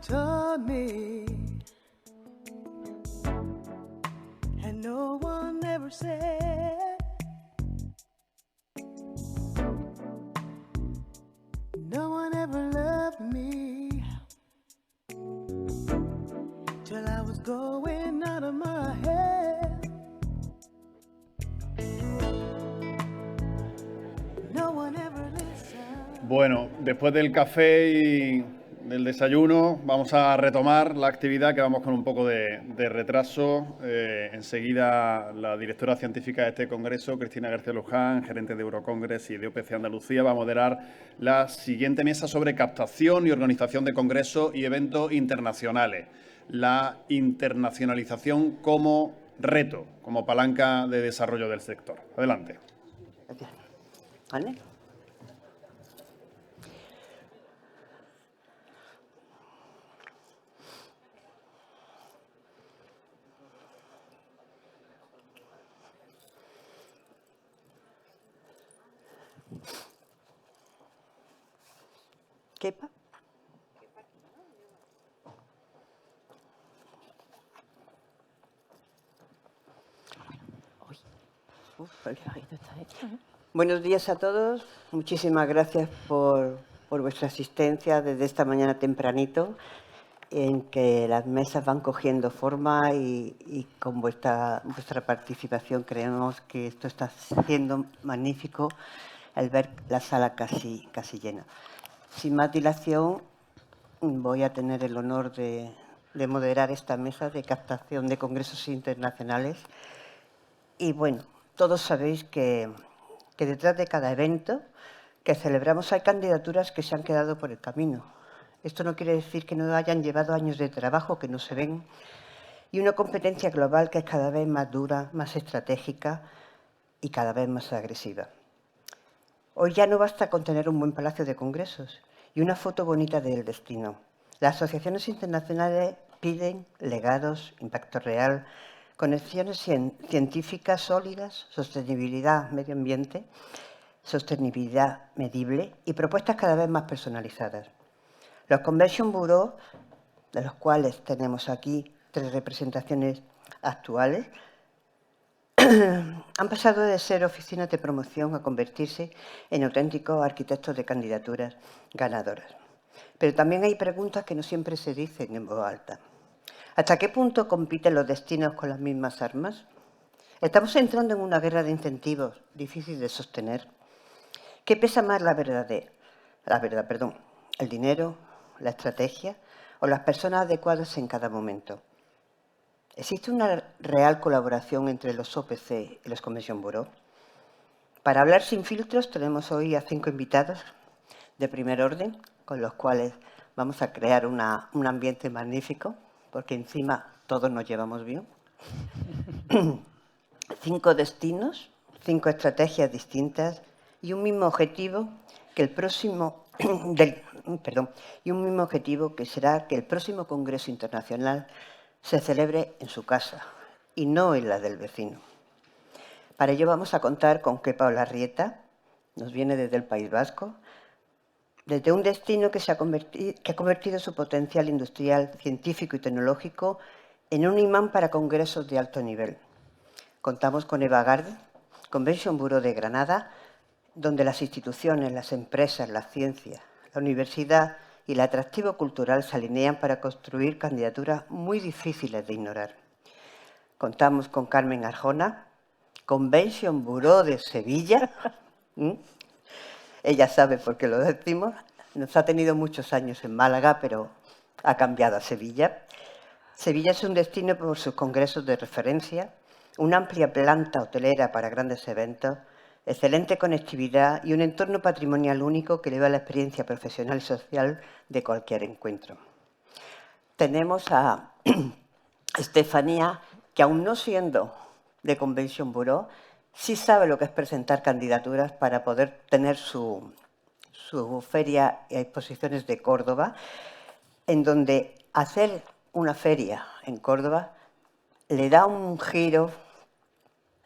told me, and no one ever said, no one ever loved me, till I was going out of my head. No one ever listened. Bueno, después del café y del desayuno vamos a retomar la actividad, que vamos con un poco de retraso. Enseguida la directora científica de este congreso, Cristina García Luján, gerente de Eurocongress y de OPC Andalucía, va a moderar la siguiente mesa sobre captación y organización de congresos y eventos internacionales. La internacionalización como reto, como palanca de desarrollo del sector. Adelante. Gracias. ¿Vale? ¿Quepa? Buenos días a todos. Muchísimas gracias por vuestra asistencia desde esta mañana tempranito, en que las mesas van cogiendo forma y con vuestra participación creemos que esto está siendo magnífico al ver la sala casi llena. Sin más dilación, voy a tener el honor de moderar esta mesa de captación de congresos internacionales. Y bueno, todos sabéis que detrás de cada evento que celebramos hay candidaturas que se han quedado por el camino. Esto no quiere decir que no hayan llevado años de trabajo que no se ven, y una competencia global que es cada vez más dura, más estratégica y cada vez más agresiva. Hoy ya no basta con tener un buen palacio de congresos y una foto bonita del destino. Las asociaciones internacionales piden legados, impacto real, conexiones científicas sólidas, sostenibilidad medio ambiente, sostenibilidad medible y propuestas cada vez más personalizadas. Los Convention Bureau, de los cuales tenemos aquí 3 representaciones actuales, han pasado de ser oficinas de promoción a convertirse en auténticos arquitectos de candidaturas ganadoras. Pero también hay preguntas que no siempre se dicen en voz alta. ¿Hasta qué punto compiten los destinos con las mismas armas? Estamos entrando en una guerra de incentivos difícil de sostener. ¿Qué pesa más el dinero, la estrategia o las personas adecuadas en cada momento? ¿Existe una real colaboración entre los OPC y los Convention Bureau? Para hablar sin filtros tenemos hoy a 5 invitados de primer orden, con los cuales vamos a crear un ambiente magnífico, porque encima todos nos llevamos bien. 5 destinos, 5 estrategias distintas y un mismo objetivo que será que el próximo Congreso Internacional se celebre en su casa y no en la del vecino. Para ello vamos a contar con Kepa Olarrieta, nos viene desde el País Vasco, desde un destino que ha convertido su potencial industrial, científico y tecnológico en un imán para congresos de alto nivel. Contamos con Eva Garde, Convention Bureau de Granada, donde las instituciones, las empresas, la ciencia, la universidad y el atractivo cultural se alinean para construir candidaturas muy difíciles de ignorar. Contamos con Carmen Arjona, Convention Bureau de Sevilla. Ella sabe por qué lo decimos. Nos ha tenido muchos años en Málaga, pero ha cambiado a Sevilla. Sevilla es un destino por sus congresos de referencia, una amplia planta hotelera para grandes eventos, excelente conectividad y un entorno patrimonial único que eleva la experiencia profesional y social de cualquier encuentro. Tenemos a Estefanía, que aún no siendo de Convention Bureau, sí sabe lo que es presentar candidaturas para poder tener su feria y exposiciones de Córdoba, en donde hacer una feria en Córdoba le da un giro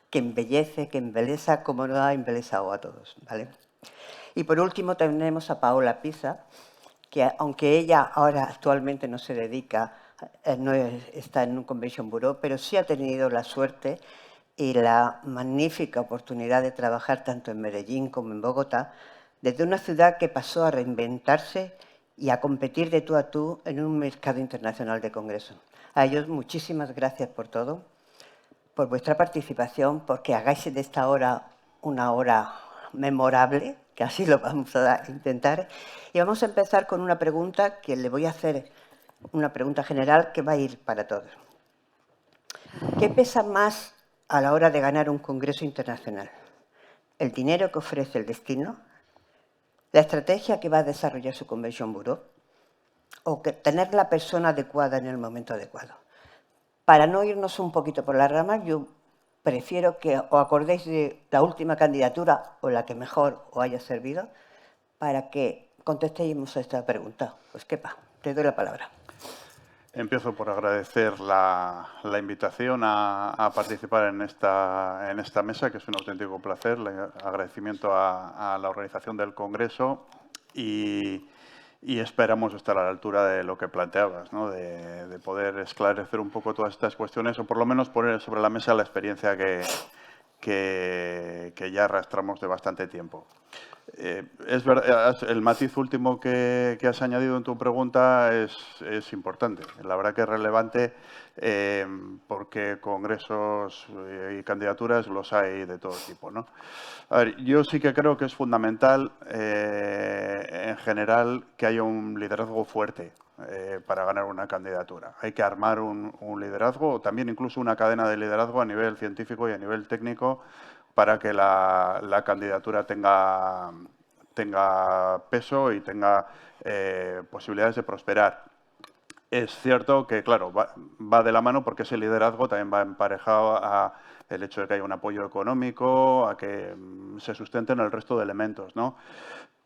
que embellece, que embeleza, como nos ha embelezado a todos, ¿vale? Y por último tenemos a Paola Pisa, que aunque ella ahora actualmente no se dedica, no está en un Convention Bureau, pero sí ha tenido la suerte y la magnífica oportunidad de trabajar tanto en Medellín como en Bogotá, desde una ciudad que pasó a reinventarse y a competir de tú a tú en un mercado internacional de congresos. A ellos muchísimas gracias por todo, por vuestra participación, porque hagáis de esta hora una hora memorable, que así lo vamos a intentar. Y vamos a empezar con una pregunta que le voy a hacer, una pregunta general que va a ir para todos. ¿Qué pesa más a la hora de ganar un congreso internacional? ¿El dinero que ofrece el destino? ¿La estrategia que va a desarrollar su Convention Bureau? ¿O que tener la persona adecuada en el momento adecuado? Para no irnos un poquito por las ramas, yo prefiero que os acordéis de la última candidatura o la que mejor os haya servido para que contestemos a esta pregunta. Pues Kepa, te doy la palabra. Empiezo por agradecer la invitación a participar en esta mesa, que es un auténtico placer. Agradecimiento a la organización del Congreso y esperamos estar a la altura de lo que planteabas, ¿no? de poder esclarecer un poco todas estas cuestiones o por lo menos poner sobre la mesa la experiencia que ya arrastramos de bastante tiempo. Es verdad, el matiz último que has añadido en tu pregunta es importante. La verdad que es relevante porque congresos y candidaturas los hay de todo tipo, ¿no? A ver, yo sí que creo que es fundamental en general que haya un liderazgo fuerte para ganar una candidatura. Hay que armar un liderazgo o también incluso una cadena de liderazgo a nivel científico y a nivel técnico para que la candidatura tenga peso y tenga posibilidades de prosperar. Es cierto que, claro, va de la mano porque ese liderazgo también va emparejado a el hecho de que haya un apoyo económico, a que se sustenten el resto de elementos, ¿no?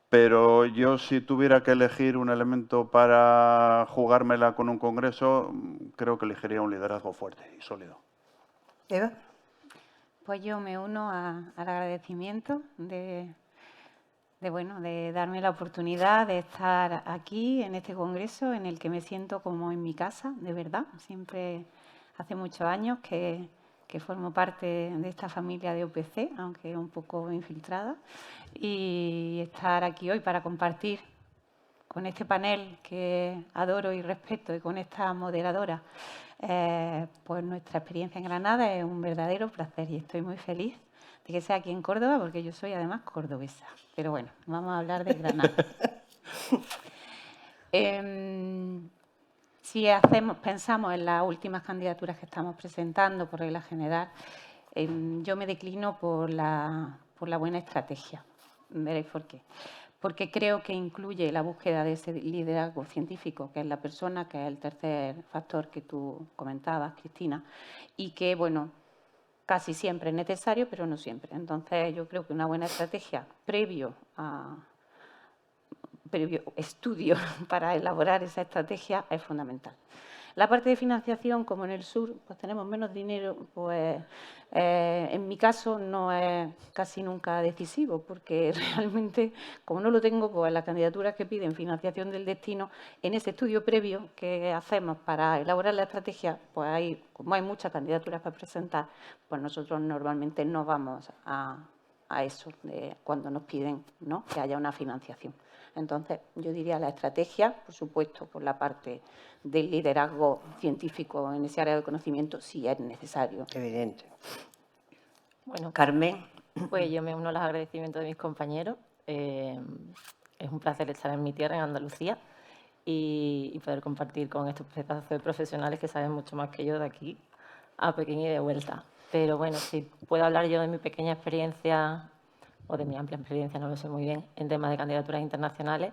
Pero yo, si tuviera que elegir un elemento para jugármela con un congreso, creo que elegiría un liderazgo fuerte y sólido. Eva. Pues yo me uno al agradecimiento de darme la oportunidad de estar aquí en este congreso en el que me siento como en mi casa, de verdad. Siempre hace muchos años que formo parte de esta familia de OPC, aunque un poco infiltrada, y estar aquí hoy para compartir con este panel que adoro y respeto y con esta moderadora, pues nuestra experiencia en Granada es un verdadero placer y estoy muy feliz de que sea aquí en Córdoba, porque yo soy además cordobesa. Pero bueno, vamos a hablar de Granada. Si pensamos en las últimas candidaturas que estamos presentando, por regla general, yo me declino por la buena estrategia. Veréis por qué. Porque creo que incluye la búsqueda de ese liderazgo científico, que es la persona, que es el tercer factor que tú comentabas, Cristina, y que, bueno, casi siempre es necesario, pero no siempre. Entonces, yo creo que una buena estrategia previo estudio para elaborar esa estrategia es fundamental. La parte de financiación, como en el sur, pues tenemos menos dinero, pues en mi caso no es casi nunca decisivo, porque realmente, como no lo tengo, pues las candidaturas que piden financiación del destino, en ese estudio previo que hacemos para elaborar la estrategia, pues como hay muchas candidaturas para presentar, pues nosotros normalmente no vamos a eso de cuando nos piden, ¿no?, que haya una financiación. Entonces, yo diría la estrategia, por supuesto, por la parte del liderazgo científico en ese área de conocimiento, si es necesario. Evidente. Bueno, Carmen. pues yo me uno a los agradecimientos de mis compañeros. Es un placer estar en mi tierra, en Andalucía, y poder compartir con estos pedazos de profesionales que saben mucho más que yo de aquí a Pekín y de vuelta. Pero bueno, si puedo hablar yo de mi pequeña experiencia o de mi amplia experiencia, no lo sé muy bien, en temas de candidaturas internacionales.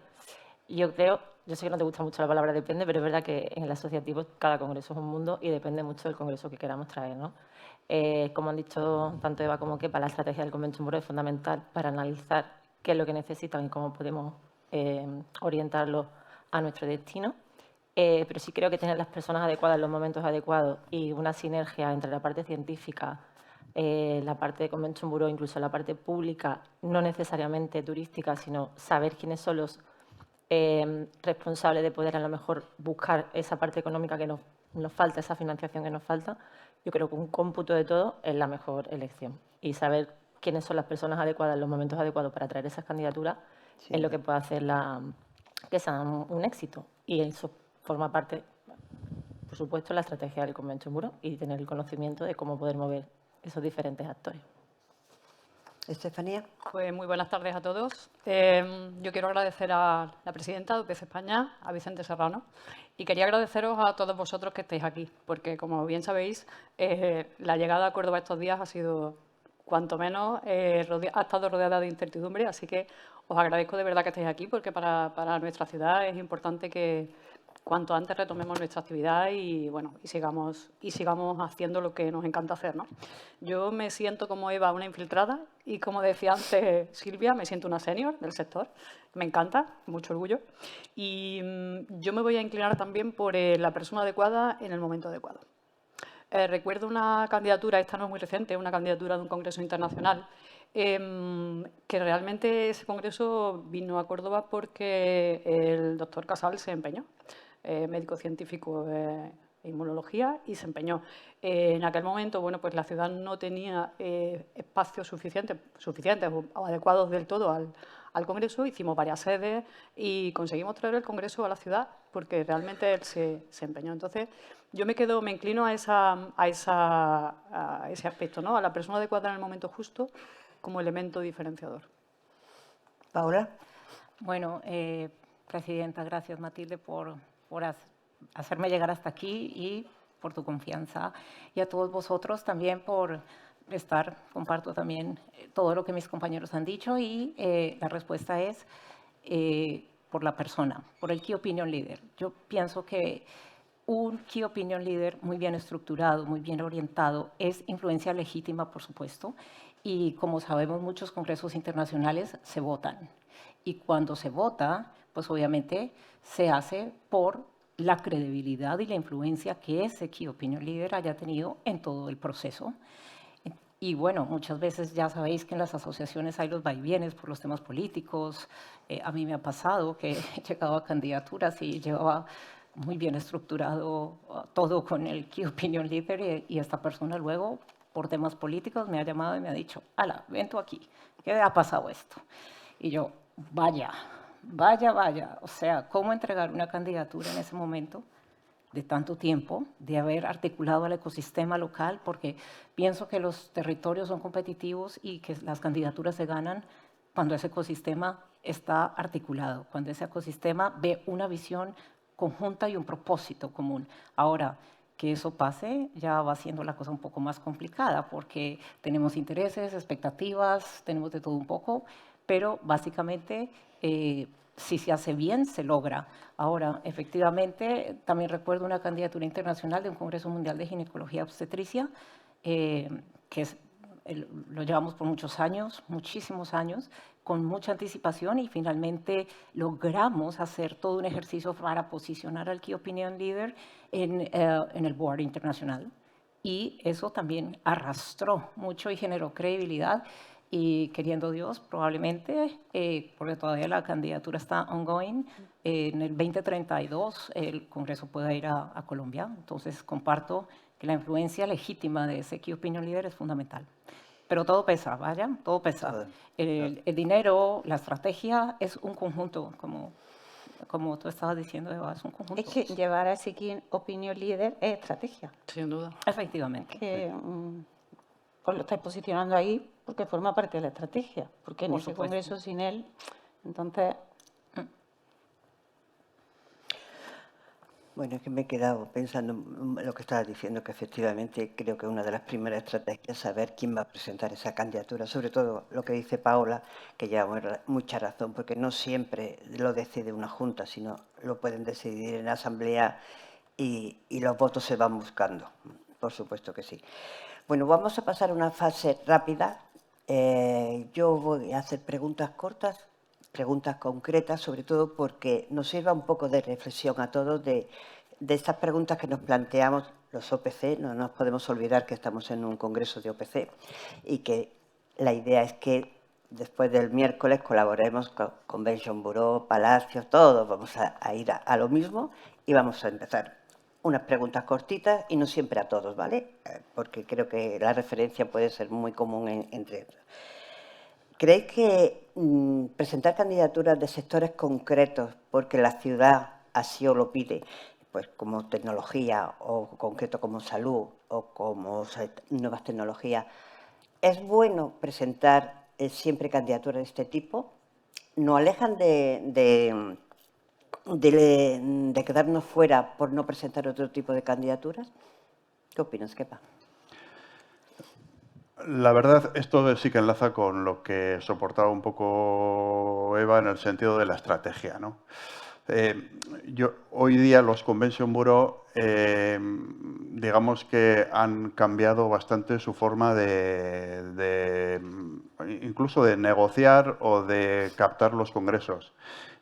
Yo sé que no te gusta mucho la palabra depende, pero es verdad que en el asociativo cada congreso es un mundo y depende mucho del congreso que queramos traer, ¿no? Como han dicho tanto Eva como Kepa, la estrategia del Convention Bureau es fundamental para analizar qué es lo que necesitan y cómo podemos orientarlo a nuestro destino. Pero sí creo que tener las personas adecuadas en los momentos adecuados y una sinergia entre la parte científica, la parte de Convention Bureau, incluso la parte pública, no necesariamente turística, sino saber quiénes son los responsable de poder a lo mejor buscar esa parte económica que nos falta, esa financiación que nos falta, yo creo que un cómputo de todo es la mejor elección. Y saber quiénes son las personas adecuadas en los momentos adecuados para traer esas candidaturas es lo que puede hacer que sean un éxito. Y eso forma parte, por supuesto, de la estrategia del Convention Bureau y tener el conocimiento de cómo poder mover esos diferentes actores. Estefanía. Pues muy buenas tardes a todos. Yo quiero agradecer a la presidenta de UPC España, a Vicente Serrano, y quería agradeceros a todos vosotros que estáis aquí, porque como bien sabéis, la llegada a Córdoba estos días ha sido, cuanto menos, ha estado rodeada de incertidumbre, así que os agradezco de verdad que estéis aquí, porque para nuestra ciudad es importante que cuanto antes retomemos nuestra actividad y, bueno, y sigamos haciendo lo que nos encanta hacer, ¿no? Yo me siento como Eva, una infiltrada, y como decía antes Silvia, me siento una senior del sector. Me encanta, mucho orgullo. Y yo me voy a inclinar también por la persona adecuada en el momento adecuado. Recuerdo una candidatura, esta no es muy reciente, una candidatura de un congreso internacional, que realmente ese congreso vino a Córdoba porque el doctor Casal se empeñó. Médico científico de inmunología, y se empeñó. En aquel momento, bueno, pues la ciudad no tenía espacios suficientes o adecuados del todo al Congreso. Hicimos varias sedes y conseguimos traer el Congreso a la ciudad porque realmente él se empeñó. Entonces, yo me inclino a ese aspecto, ¿no? A la persona adecuada en el momento justo como elemento diferenciador. Paula. Bueno, Presidenta, gracias Matilde por hacerme llegar hasta aquí y por tu confianza. Y a todos vosotros también por comparto también todo lo que mis compañeros han dicho, y la respuesta es por la persona, por el Key Opinion Leader. Yo pienso que un Key Opinion Leader muy bien estructurado, muy bien orientado, es influencia legítima, por supuesto, y como sabemos, muchos congresos internacionales se votan. Y cuando se vota, pues obviamente se hace por la credibilidad y la influencia que ese Key Opinion Leader haya tenido en todo el proceso. Y bueno, muchas veces ya sabéis que en las asociaciones hay los vaivienes por los temas políticos. A mí me ha pasado que he llegado a candidaturas y llevaba muy bien estructurado todo con el Key Opinion Leader, y esta persona luego, por temas políticos, me ha llamado y me ha dicho, ala, ven tú aquí, ¿qué ha pasado esto? Y yo, vaya, o sea, ¿cómo entregar una candidatura en ese momento de tanto tiempo, de haber articulado al ecosistema local? Porque pienso que los territorios son competitivos y que las candidaturas se ganan cuando ese ecosistema está articulado, cuando ese ecosistema ve una visión conjunta y un propósito común. Ahora, que eso pase ya va siendo la cosa un poco más complicada, porque tenemos intereses, expectativas, tenemos de todo un poco, pero básicamente si se hace bien, se logra. Ahora, efectivamente, también recuerdo una candidatura internacional de un Congreso Mundial de Ginecología y Obstetricia, lo llevamos por muchos años, muchísimos años, con mucha anticipación, y finalmente logramos hacer todo un ejercicio para posicionar al Key Opinion Leader en el Board Internacional. Y eso también arrastró mucho y generó credibilidad. Y queriendo Dios, probablemente, porque todavía la candidatura está ongoing, en el 2032 el Congreso pueda ir a Colombia. Entonces, comparto que la influencia legítima de ese Key Opinion Leader es fundamental. Pero todo pesa, vaya, todo pesa. El dinero, la estrategia es un conjunto, como tú estabas diciendo, Eva, es un conjunto. Es que llevar a ese Key Opinion Leader es estrategia. Sin duda. Efectivamente. Que os lo estáis posicionando ahí porque forma parte de la estrategia, porque en ese congreso sin él, entonces... Bueno, es que me he quedado pensando en lo que estabas diciendo, que efectivamente creo que una de las primeras estrategias es saber quién va a presentar esa candidatura, sobre todo lo que dice Paola, que lleva mucha razón, porque no siempre lo decide una junta, sino lo pueden decidir en la asamblea y los votos se van buscando, por supuesto que sí. Bueno, vamos a pasar a una fase rápida. Yo voy a hacer preguntas cortas, preguntas concretas, sobre todo porque nos sirva un poco de reflexión a todos de estas preguntas que nos planteamos los OPC. No nos podemos olvidar que estamos en un congreso de OPC y que la idea es que después del miércoles colaboremos con Convention Bureau, Palacios, todos vamos a ir a lo mismo y vamos a empezar unas preguntas cortitas y no siempre a todos, ¿vale? Porque creo que la referencia puede ser muy común entre ellos. ¿Creéis que presentar candidaturas de sectores concretos porque la ciudad así os lo pide, pues como tecnología o concreto como salud o como nuevas tecnologías, es bueno presentar siempre candidaturas de este tipo? ¿Nos alejan de quedarnos fuera por no presentar otro tipo de candidaturas? ¿Qué opinas, Kepa? La verdad, esto sí que enlaza con lo que soportaba un poco Eva en el sentido de la estrategia, ¿no? Hoy día los Convention Bureau, digamos que han cambiado bastante su forma incluso de negociar o de captar los congresos.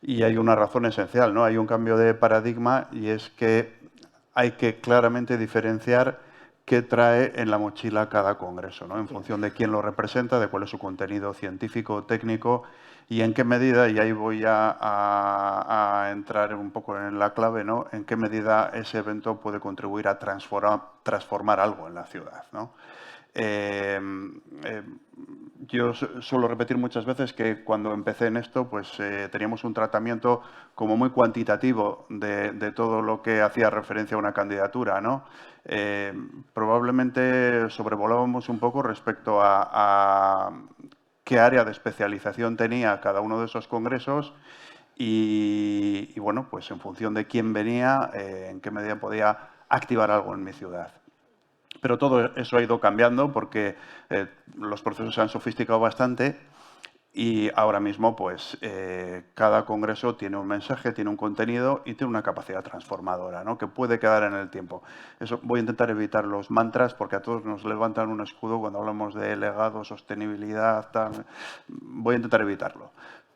Y hay una razón esencial, ¿no? Hay un cambio de paradigma y es que hay que claramente diferenciar qué trae en la mochila cada congreso, ¿no? En función de quién lo representa, de cuál es su contenido científico, técnico y en qué medida, y ahí voy a entrar un poco en la clave, ¿no? En qué medida ese evento puede contribuir a transformar algo en la ciudad, ¿no? Yo suelo repetir muchas veces que cuando empecé en esto, pues teníamos un tratamiento como muy cuantitativo de todo lo que hacía referencia a una candidatura, ¿no? Probablemente sobrevolábamos un poco respecto a qué área de especialización tenía cada uno de esos congresos y bueno, pues en función de quién venía, en qué medida podía activar algo en mi ciudad. Pero todo eso ha ido cambiando porque los procesos se han sofisticado bastante y ahora mismo pues cada congreso tiene un mensaje, tiene un contenido y tiene una capacidad transformadora, ¿no? Que puede quedar en el tiempo. Eso voy a intentar evitar los mantras porque a todos nos levantan un escudo cuando hablamos de legado, sostenibilidad, tal. Voy a intentar evitarlo.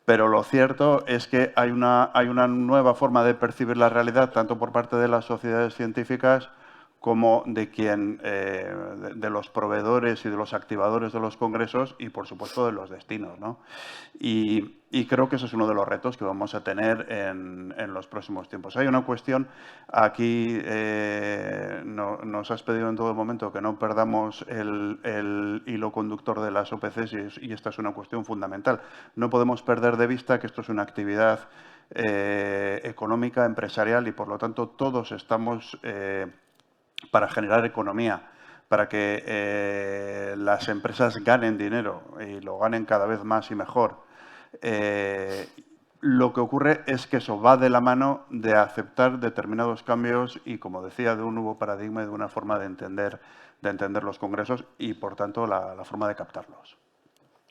Pero lo cierto es que hay una nueva forma de percibir la realidad, tanto por parte de las sociedades científicas como de los proveedores y de los activadores de los congresos y, por supuesto, de los destinos, ¿no? Y creo que eso es uno de los retos que vamos a tener en los próximos tiempos. Hay una cuestión, aquí nos has pedido en todo momento que no perdamos el hilo conductor de las OPCs y esta es una cuestión fundamental. No podemos perder de vista que esto es una actividad económica, empresarial y, por lo tanto, todos estamos para generar economía, para que las empresas ganen dinero y lo ganen cada vez más y mejor. Lo que ocurre es que eso va de la mano de aceptar determinados cambios y, como decía, de un nuevo paradigma y de una forma de entender los congresos y, por tanto, la forma de captarlos.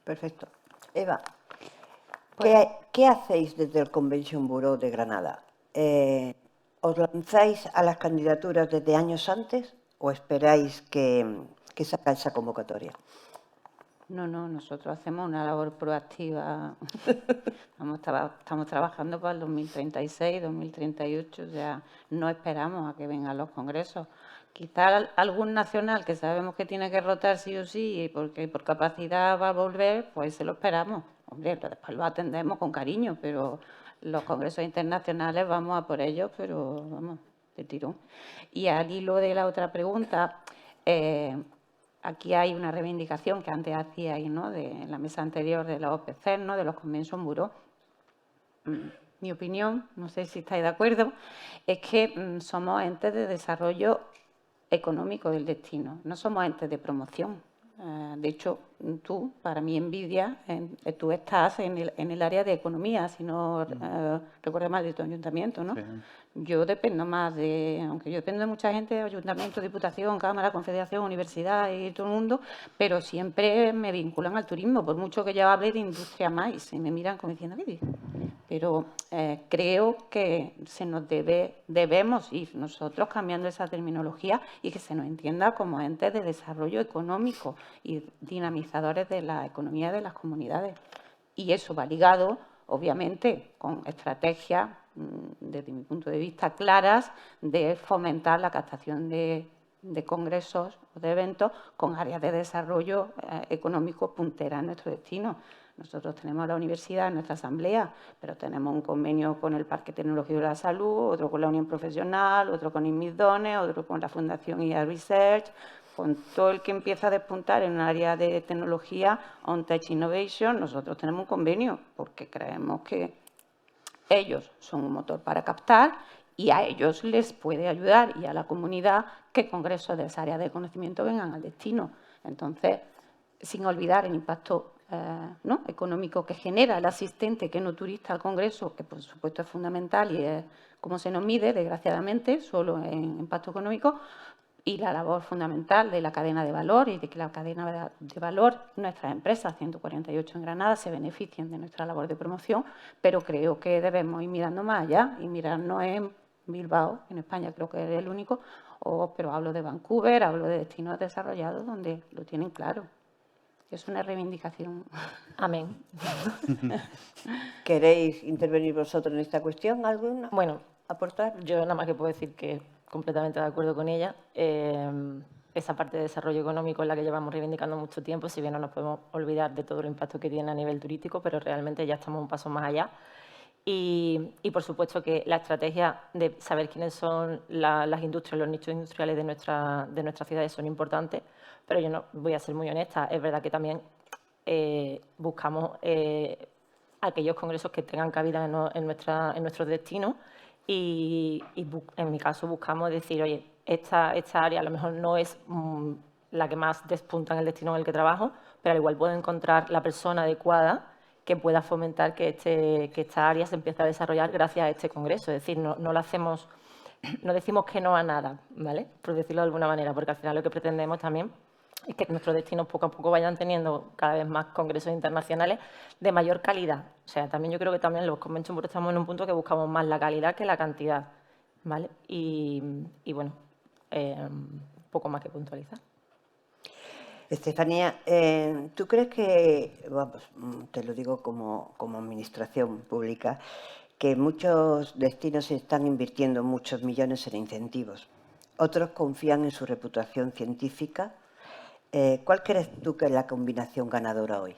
Perfecto. Eva, ¿qué hacéis desde el Convention Bureau de Granada? ¿Os lanzáis a las candidaturas desde años antes o esperáis que salga esa convocatoria? No, nosotros hacemos una labor proactiva. Estamos trabajando para el 2036, 2038, o sea, no esperamos a que vengan los congresos. Quizá algún nacional que sabemos que tiene que rotar sí o sí, porque por capacidad va a volver, pues se lo esperamos. Hombre, después lo atendemos con cariño, pero los congresos internacionales vamos a por ellos, pero vamos, de tirón. Y al hilo de la otra pregunta, aquí hay una reivindicación que antes hacíais, ¿no?, de la mesa anterior de los OPC, ¿no?, de los Convention Bureau. Mi opinión, no sé si estáis de acuerdo, es que somos entes de desarrollo económico del destino, no somos entes de promoción. De hecho, tú, para mi envidia, tú estás en el área de economía, si no recuerdo mal, de tu ayuntamiento, ¿no? Sí. Yo dependo más aunque yo dependo de mucha gente, ayuntamiento, diputación, cámara, confederación, universidad y todo el mundo, pero siempre me vinculan al turismo, por mucho que yo hable de industria más, y me miran como diciendo, ¿qué dices? Pero creo que debemos ir nosotros cambiando esa terminología y que se nos entienda como entes de desarrollo económico y dinamizadores de la economía de las comunidades. Y eso va ligado, obviamente, con estrategias, desde mi punto de vista, claras de fomentar la captación de congresos o de eventos con áreas de desarrollo económico punteras en nuestro destino. Nosotros tenemos la universidad en nuestra asamblea, pero tenemos un convenio con el Parque Tecnológico de la Salud, otro con la Unión Profesional, otro con Inmisdones, otro con la Fundación IA Research, con todo el que empieza a despuntar en un área de tecnología, On Tech Innovation. Nosotros tenemos un convenio porque creemos que ellos son un motor para captar y a ellos les puede ayudar, y a la comunidad, que congresos de esa área de conocimiento vengan al destino. Entonces, sin olvidar el impacto ¿no? económico que genera el asistente que no turista al congreso, que por supuesto es fundamental y es como se nos mide, desgraciadamente, solo en impacto económico, y la labor fundamental de la cadena de valor, y de que la cadena de valor, nuestras empresas, 148 en Granada, se beneficien de nuestra labor de promoción, pero creo que debemos ir mirando más allá y mirarnos en Bilbao, en España creo que es el único, pero hablo de Vancouver, hablo de destinos desarrollados donde lo tienen claro. Es una reivindicación. Amén. ¿Queréis intervenir vosotros en esta cuestión? ¿Alguna? Bueno, ¿Aportar? yo nada más que puedo decir que completamente de acuerdo con ella. Esa parte de desarrollo económico es la que llevamos reivindicando mucho tiempo, si bien no nos podemos olvidar de todo el impacto que tiene a nivel turístico, pero realmente ya estamos un paso más allá. Y por supuesto que la estrategia de saber quiénes son las industrias, los nichos industriales de nuestras ciudades son importantes, pero yo no voy a ser muy honesta, es verdad que también buscamos aquellos congresos que tengan cabida en nuestros destinos y en mi caso buscamos decir, oye, esta área a lo mejor no es la que más despunta en el destino en el que trabajo, pero al igual puedo encontrar la persona adecuada que pueda fomentar que esta área se empiece a desarrollar gracias a este congreso. Es decir, no lo hacemos, no decimos que no a nada, ¿vale? Por decirlo de alguna manera, porque al final lo que pretendemos también es que nuestros destinos poco a poco vayan teniendo cada vez más congresos internacionales de mayor calidad. O sea, también yo creo que también los Convention Bureau estamos en un punto que buscamos más la calidad que la cantidad, ¿vale? Y bueno, poco más que puntualizar. Estefanía, ¿tú crees que, vamos, te lo digo como administración pública, que muchos destinos se están invirtiendo muchos millones en incentivos? Otros confían en su reputación científica. ¿Cuál crees tú que es la combinación ganadora hoy?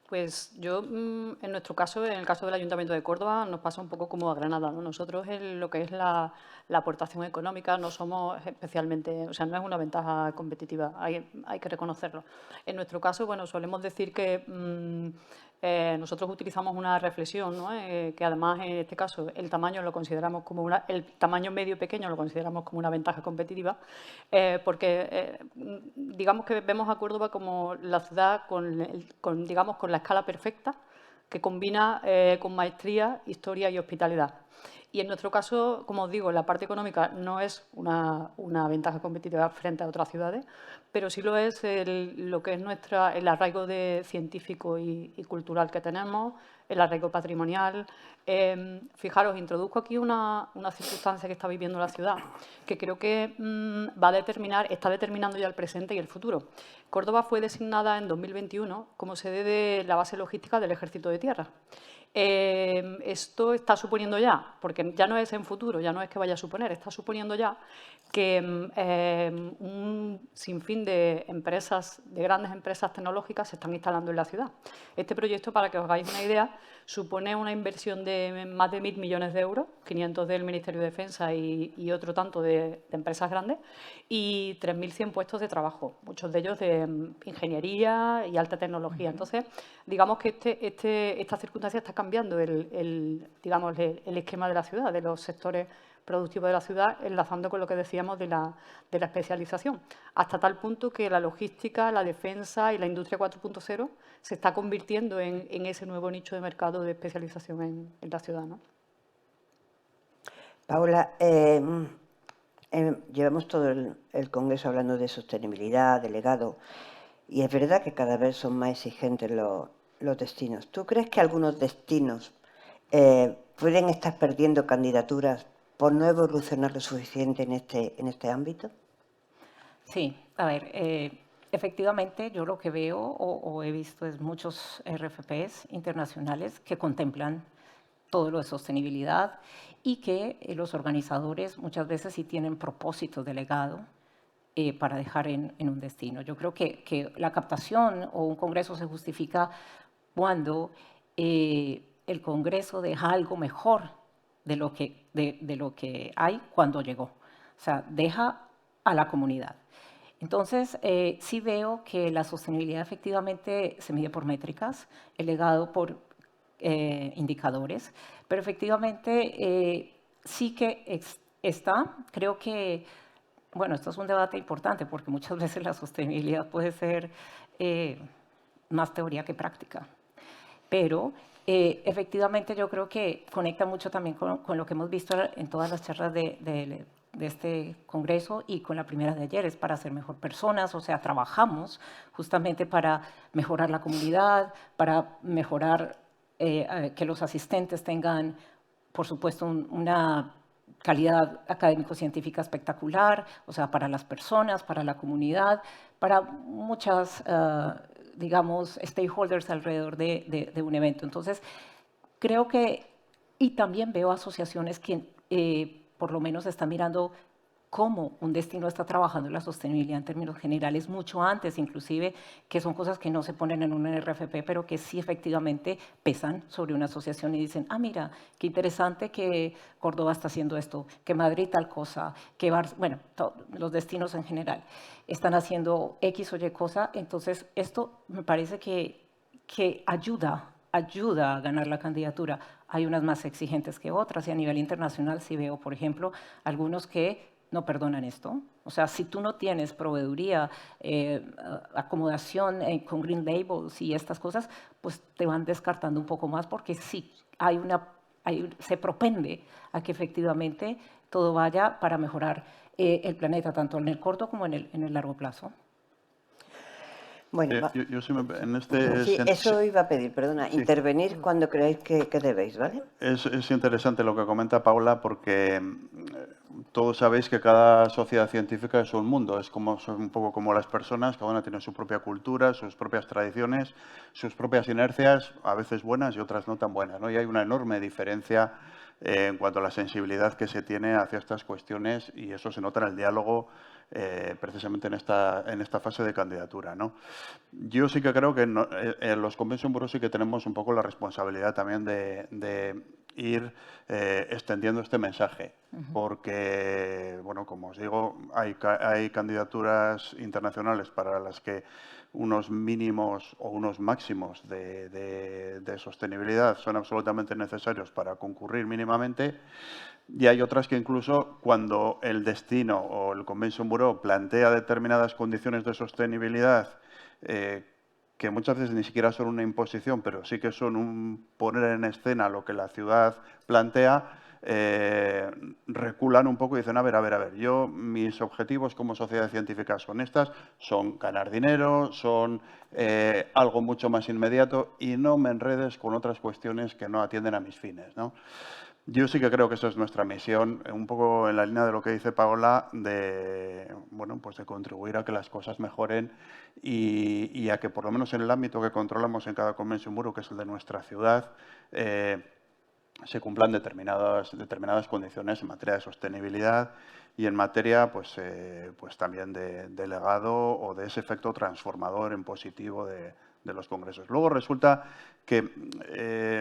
Pues yo, en nuestro caso, en el caso del Ayuntamiento de Córdoba, nos pasa un poco como a Granada, ¿no? Nosotros, en lo que es la aportación económica, no somos especialmente, o sea, no es una ventaja competitiva, hay que reconocerlo. En nuestro caso, bueno, solemos decir que nosotros utilizamos una reflexión, ¿no? Que además, en este caso, el tamaño lo consideramos como el tamaño medio pequeño lo consideramos como una ventaja competitiva, porque digamos que vemos a Córdoba como la ciudad digamos, con la escala perfecta, que combina con maestría, historia y hospitalidad. Y en nuestro caso, como os digo, la parte económica no es una ventaja competitiva frente a otras ciudades, pero sí lo es lo que es el arraigo científico y cultural que tenemos, el arraigo patrimonial. Fijaros, introduzco aquí una circunstancia que está viviendo la ciudad, que creo que está determinando ya el presente y el futuro. Córdoba fue designada en 2021 como sede de la base logística del Ejército de Tierra. Esto está suponiendo ya, porque ya no es en futuro, ya no es que vaya a suponer, está suponiendo ya que un sinfín de empresas, de grandes empresas tecnológicas se están instalando en la ciudad. Este proyecto, para que os hagáis una idea, supone una inversión de más de 1.000 millones de euros, 500 del Ministerio de Defensa y otro tanto de empresas grandes, y 3.100 puestos de trabajo, muchos de ellos de ingeniería y alta tecnología. Entonces, digamos que esta circunstancia está cambiando digamos, el esquema de la ciudad, de los sectores productivos de la ciudad, enlazando con lo que decíamos de la especialización, hasta tal punto que la logística, la defensa y la industria 4.0 se está convirtiendo en ese nuevo nicho de mercado de especialización en la ciudad, ¿no? Paula, llevamos todo el Congreso hablando de sostenibilidad, de legado, y es verdad que cada vez son más exigentes los destinos. ¿Tú crees que algunos destinos pueden estar perdiendo candidaturas por no evolucionar lo suficiente en este ámbito? Sí, a ver, efectivamente yo lo que veo o he visto es muchos RFPs internacionales que contemplan todo lo de sostenibilidad y que los organizadores muchas veces sí tienen propósitos de legado para dejar en un destino. Yo creo que la captación o un congreso se justifica cuando el Congreso deja algo mejor de lo que hay cuando llegó. O sea, deja a la comunidad. Entonces, sí veo que la sostenibilidad efectivamente se mide por métricas, el legado por indicadores, pero efectivamente sí que está. Creo que, bueno, esto es un debate importante porque muchas veces la sostenibilidad puede ser más teoría que práctica. Pero efectivamente yo creo que conecta mucho también con lo que hemos visto en todas las charlas de este congreso y con la primera de ayer, es para ser mejor personas. O sea, trabajamos justamente para mejorar la comunidad, para mejorar que los asistentes tengan, por supuesto, una calidad académico-científica espectacular, o sea, para las personas, para la comunidad, para muchas, digamos, stakeholders alrededor de un evento. Entonces, creo que, y también veo asociaciones que por lo menos están mirando cómo un destino está trabajando en la sostenibilidad en términos generales mucho antes, inclusive, que son cosas que no se ponen en un RFP, pero que sí efectivamente pesan sobre una asociación y dicen, ah, mira, qué interesante que Córdoba está haciendo esto, que Madrid tal cosa, que bueno, los destinos en general están haciendo X o Y cosa. Entonces, esto me parece que ayuda a ganar la candidatura. Hay unas más exigentes que otras y a nivel internacional sí veo, por ejemplo, algunos que no perdonan esto. O sea, si tú no tienes proveeduría, acomodación con green labels y estas cosas, pues te van descartando un poco más porque sí se propende a que efectivamente todo vaya para mejorar el planeta, tanto en el corto como en el largo plazo. Bueno, en este sí, eso iba a pedir, perdona, Sí. Intervenir cuando creáis que debéis, ¿vale? Es interesante lo que comenta Paula porque todos sabéis que cada sociedad científica es un mundo, son un poco como las personas, cada una tiene su propia cultura, sus propias tradiciones, sus propias inercias, a veces buenas y otras no tan buenas, ¿no? Y hay una enorme diferencia en cuanto a la sensibilidad que se tiene hacia estas cuestiones y eso se nota en el diálogo precisamente en esta fase de candidatura, ¿no? Yo sí que creo que en los Convention Bureau sí que tenemos un poco la responsabilidad también de ir extendiendo este mensaje, porque, bueno, como os digo, hay candidaturas internacionales para las que unos mínimos o unos máximos de sostenibilidad son absolutamente necesarios para concurrir mínimamente. Y hay otras que incluso cuando el destino o el Convention Bureau plantea determinadas condiciones de sostenibilidad que muchas veces ni siquiera son una imposición, pero sí que son un poner en escena lo que la ciudad plantea, reculan un poco y dicen, a ver, mis objetivos como sociedad científica son estas, son ganar dinero, son algo mucho más inmediato y no me enredes con otras cuestiones que no atienden a mis fines, ¿no? Yo sí que creo que esa es nuestra misión, un poco en la línea de lo que dice Paola, bueno, pues de contribuir a que las cosas mejoren y a que por lo menos en el ámbito que controlamos en cada Convention Bureau, que es el de nuestra ciudad, se cumplan determinadas condiciones en materia de sostenibilidad y en materia pues también de legado o de ese efecto transformador en positivo de los congresos. Luego resulta que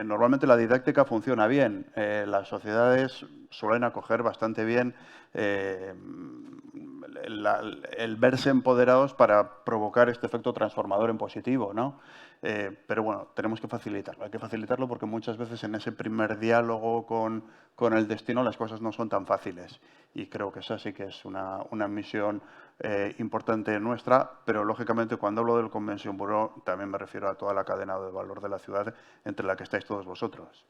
normalmente la didáctica funciona bien. Las sociedades suelen acoger bastante bien el verse empoderados para provocar este efecto transformador en positivo, ¿no? Pero bueno, tenemos que facilitarlo. Hay que facilitarlo porque muchas veces en ese primer diálogo con el destino las cosas no son tan fáciles. Y creo que esa sí que es una misión importante nuestra, pero lógicamente cuando hablo del Convention Bureau también me refiero a toda la cadena de valor de la ciudad entre la que estáis todos vosotros.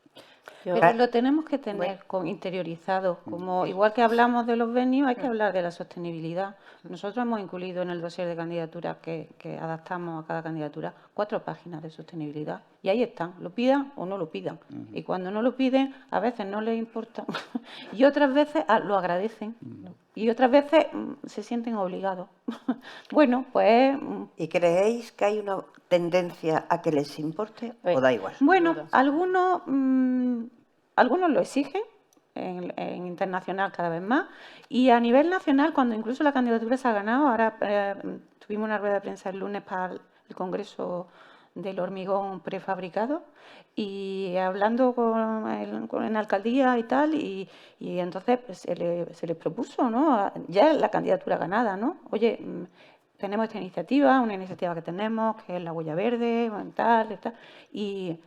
Pero lo tenemos que tener interiorizado, como igual que hablamos de los venues, hay que hablar de la sostenibilidad. Nosotros hemos incluido en el dossier de candidatura que adaptamos a cada candidatura 4 páginas de sostenibilidad y ahí están, lo pidan o no lo pidan. Y cuando no lo piden, a veces no les importa y otras veces lo agradecen y otras veces se sienten obligados. Bueno, pues... ¿Y creéis que hay una tendencia a que les importe o da igual? Bueno, algunos lo exigen, en internacional cada vez más, y a nivel nacional, cuando incluso la candidatura se ha ganado, ahora tuvimos una rueda de prensa el lunes para el Congreso del hormigón prefabricado y hablando con la alcaldía y tal, y entonces pues, se les propuso, ¿no? Ya la candidatura ganada, ¿no? Oye, tenemos esta iniciativa, una iniciativa que tenemos, que es la huella verde, tal, y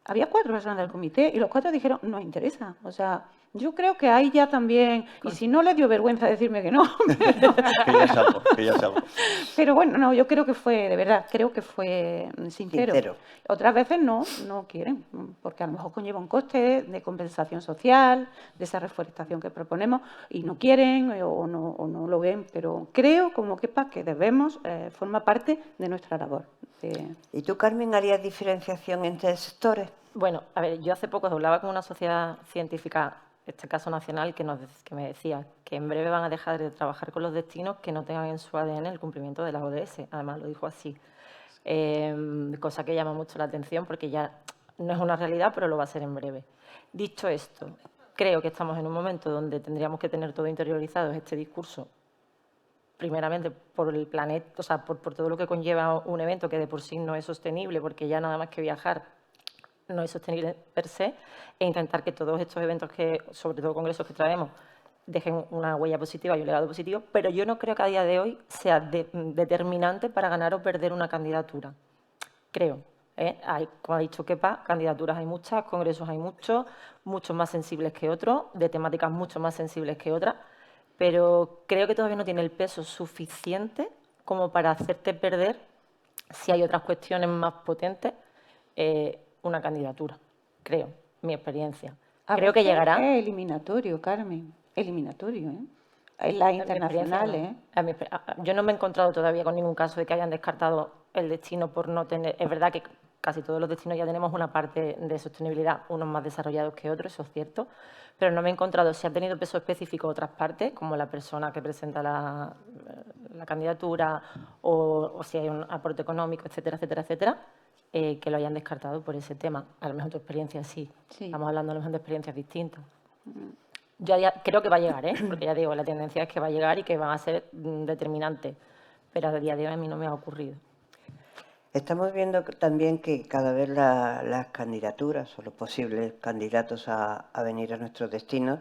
había 4 personas del comité y los 4 dijeron, nos interesa. O sea, yo creo que ahí ya también, y si no les dio vergüenza decirme que no. Pero, Que ya es algo, que ya es algo. pero bueno, no, yo creo que fue, de verdad, creo que fue sincero. Otras veces no quieren, porque a lo mejor conlleva un coste de compensación social, de esa reforestación que proponemos, y no quieren o no lo ven, pero creo, como quepa, que debemos, forma parte de nuestra labor. ¿Y tú, Carmen, harías diferenciación entre sectores? Bueno, a ver, yo hace poco hablaba con una sociedad científica, en este caso nacional, que me decía que en breve van a dejar de trabajar con los destinos que no tengan en su ADN el cumplimiento de las ODS. Además, lo dijo así. Cosa que llama mucho la atención porque ya no es una realidad, pero lo va a ser en breve. Dicho esto, creo que estamos en un momento donde tendríamos que tener todo interiorizado este discurso, primeramente por el planeta, o sea, por todo lo que conlleva un evento que de por sí no es sostenible, porque ya nada más que viajar no es sostenible per se, e intentar que todos estos eventos, sobre todo congresos que traemos, dejen una huella positiva y un legado positivo, pero yo no creo que a día de hoy sea determinante para ganar o perder una candidatura. Creo. Como ha dicho Kepa, candidaturas hay muchas, congresos hay muchos más sensibles que otros, de temáticas mucho más sensibles que otras, pero creo que todavía no tiene el peso suficiente como para hacerte perder, si hay otras cuestiones más potentes, una candidatura, creo, mi experiencia. Creo que llegará. Es eliminatorio, Carmen, eliminatorio, ¿eh? En las internacionales. Yo no me he encontrado todavía con ningún caso de que hayan descartado el destino por no tener. Es verdad que casi todos los destinos ya tenemos una parte de sostenibilidad, unos más desarrollados que otros, eso es cierto, pero no me he encontrado si ha tenido peso específico otras partes, como la persona que presenta la candidatura o si hay un aporte económico, etcétera, etcétera, etcétera. Que lo hayan descartado por ese tema. A lo mejor tu experiencia sí. Estamos hablando a lo mejor de experiencias distintas. Yo creo que va a llegar, porque ya digo, la tendencia es que va a llegar y que van a ser determinantes, pero a día de hoy a mí no me ha ocurrido. Estamos viendo también que cada vez las candidaturas o los posibles candidatos a venir a nuestros destinos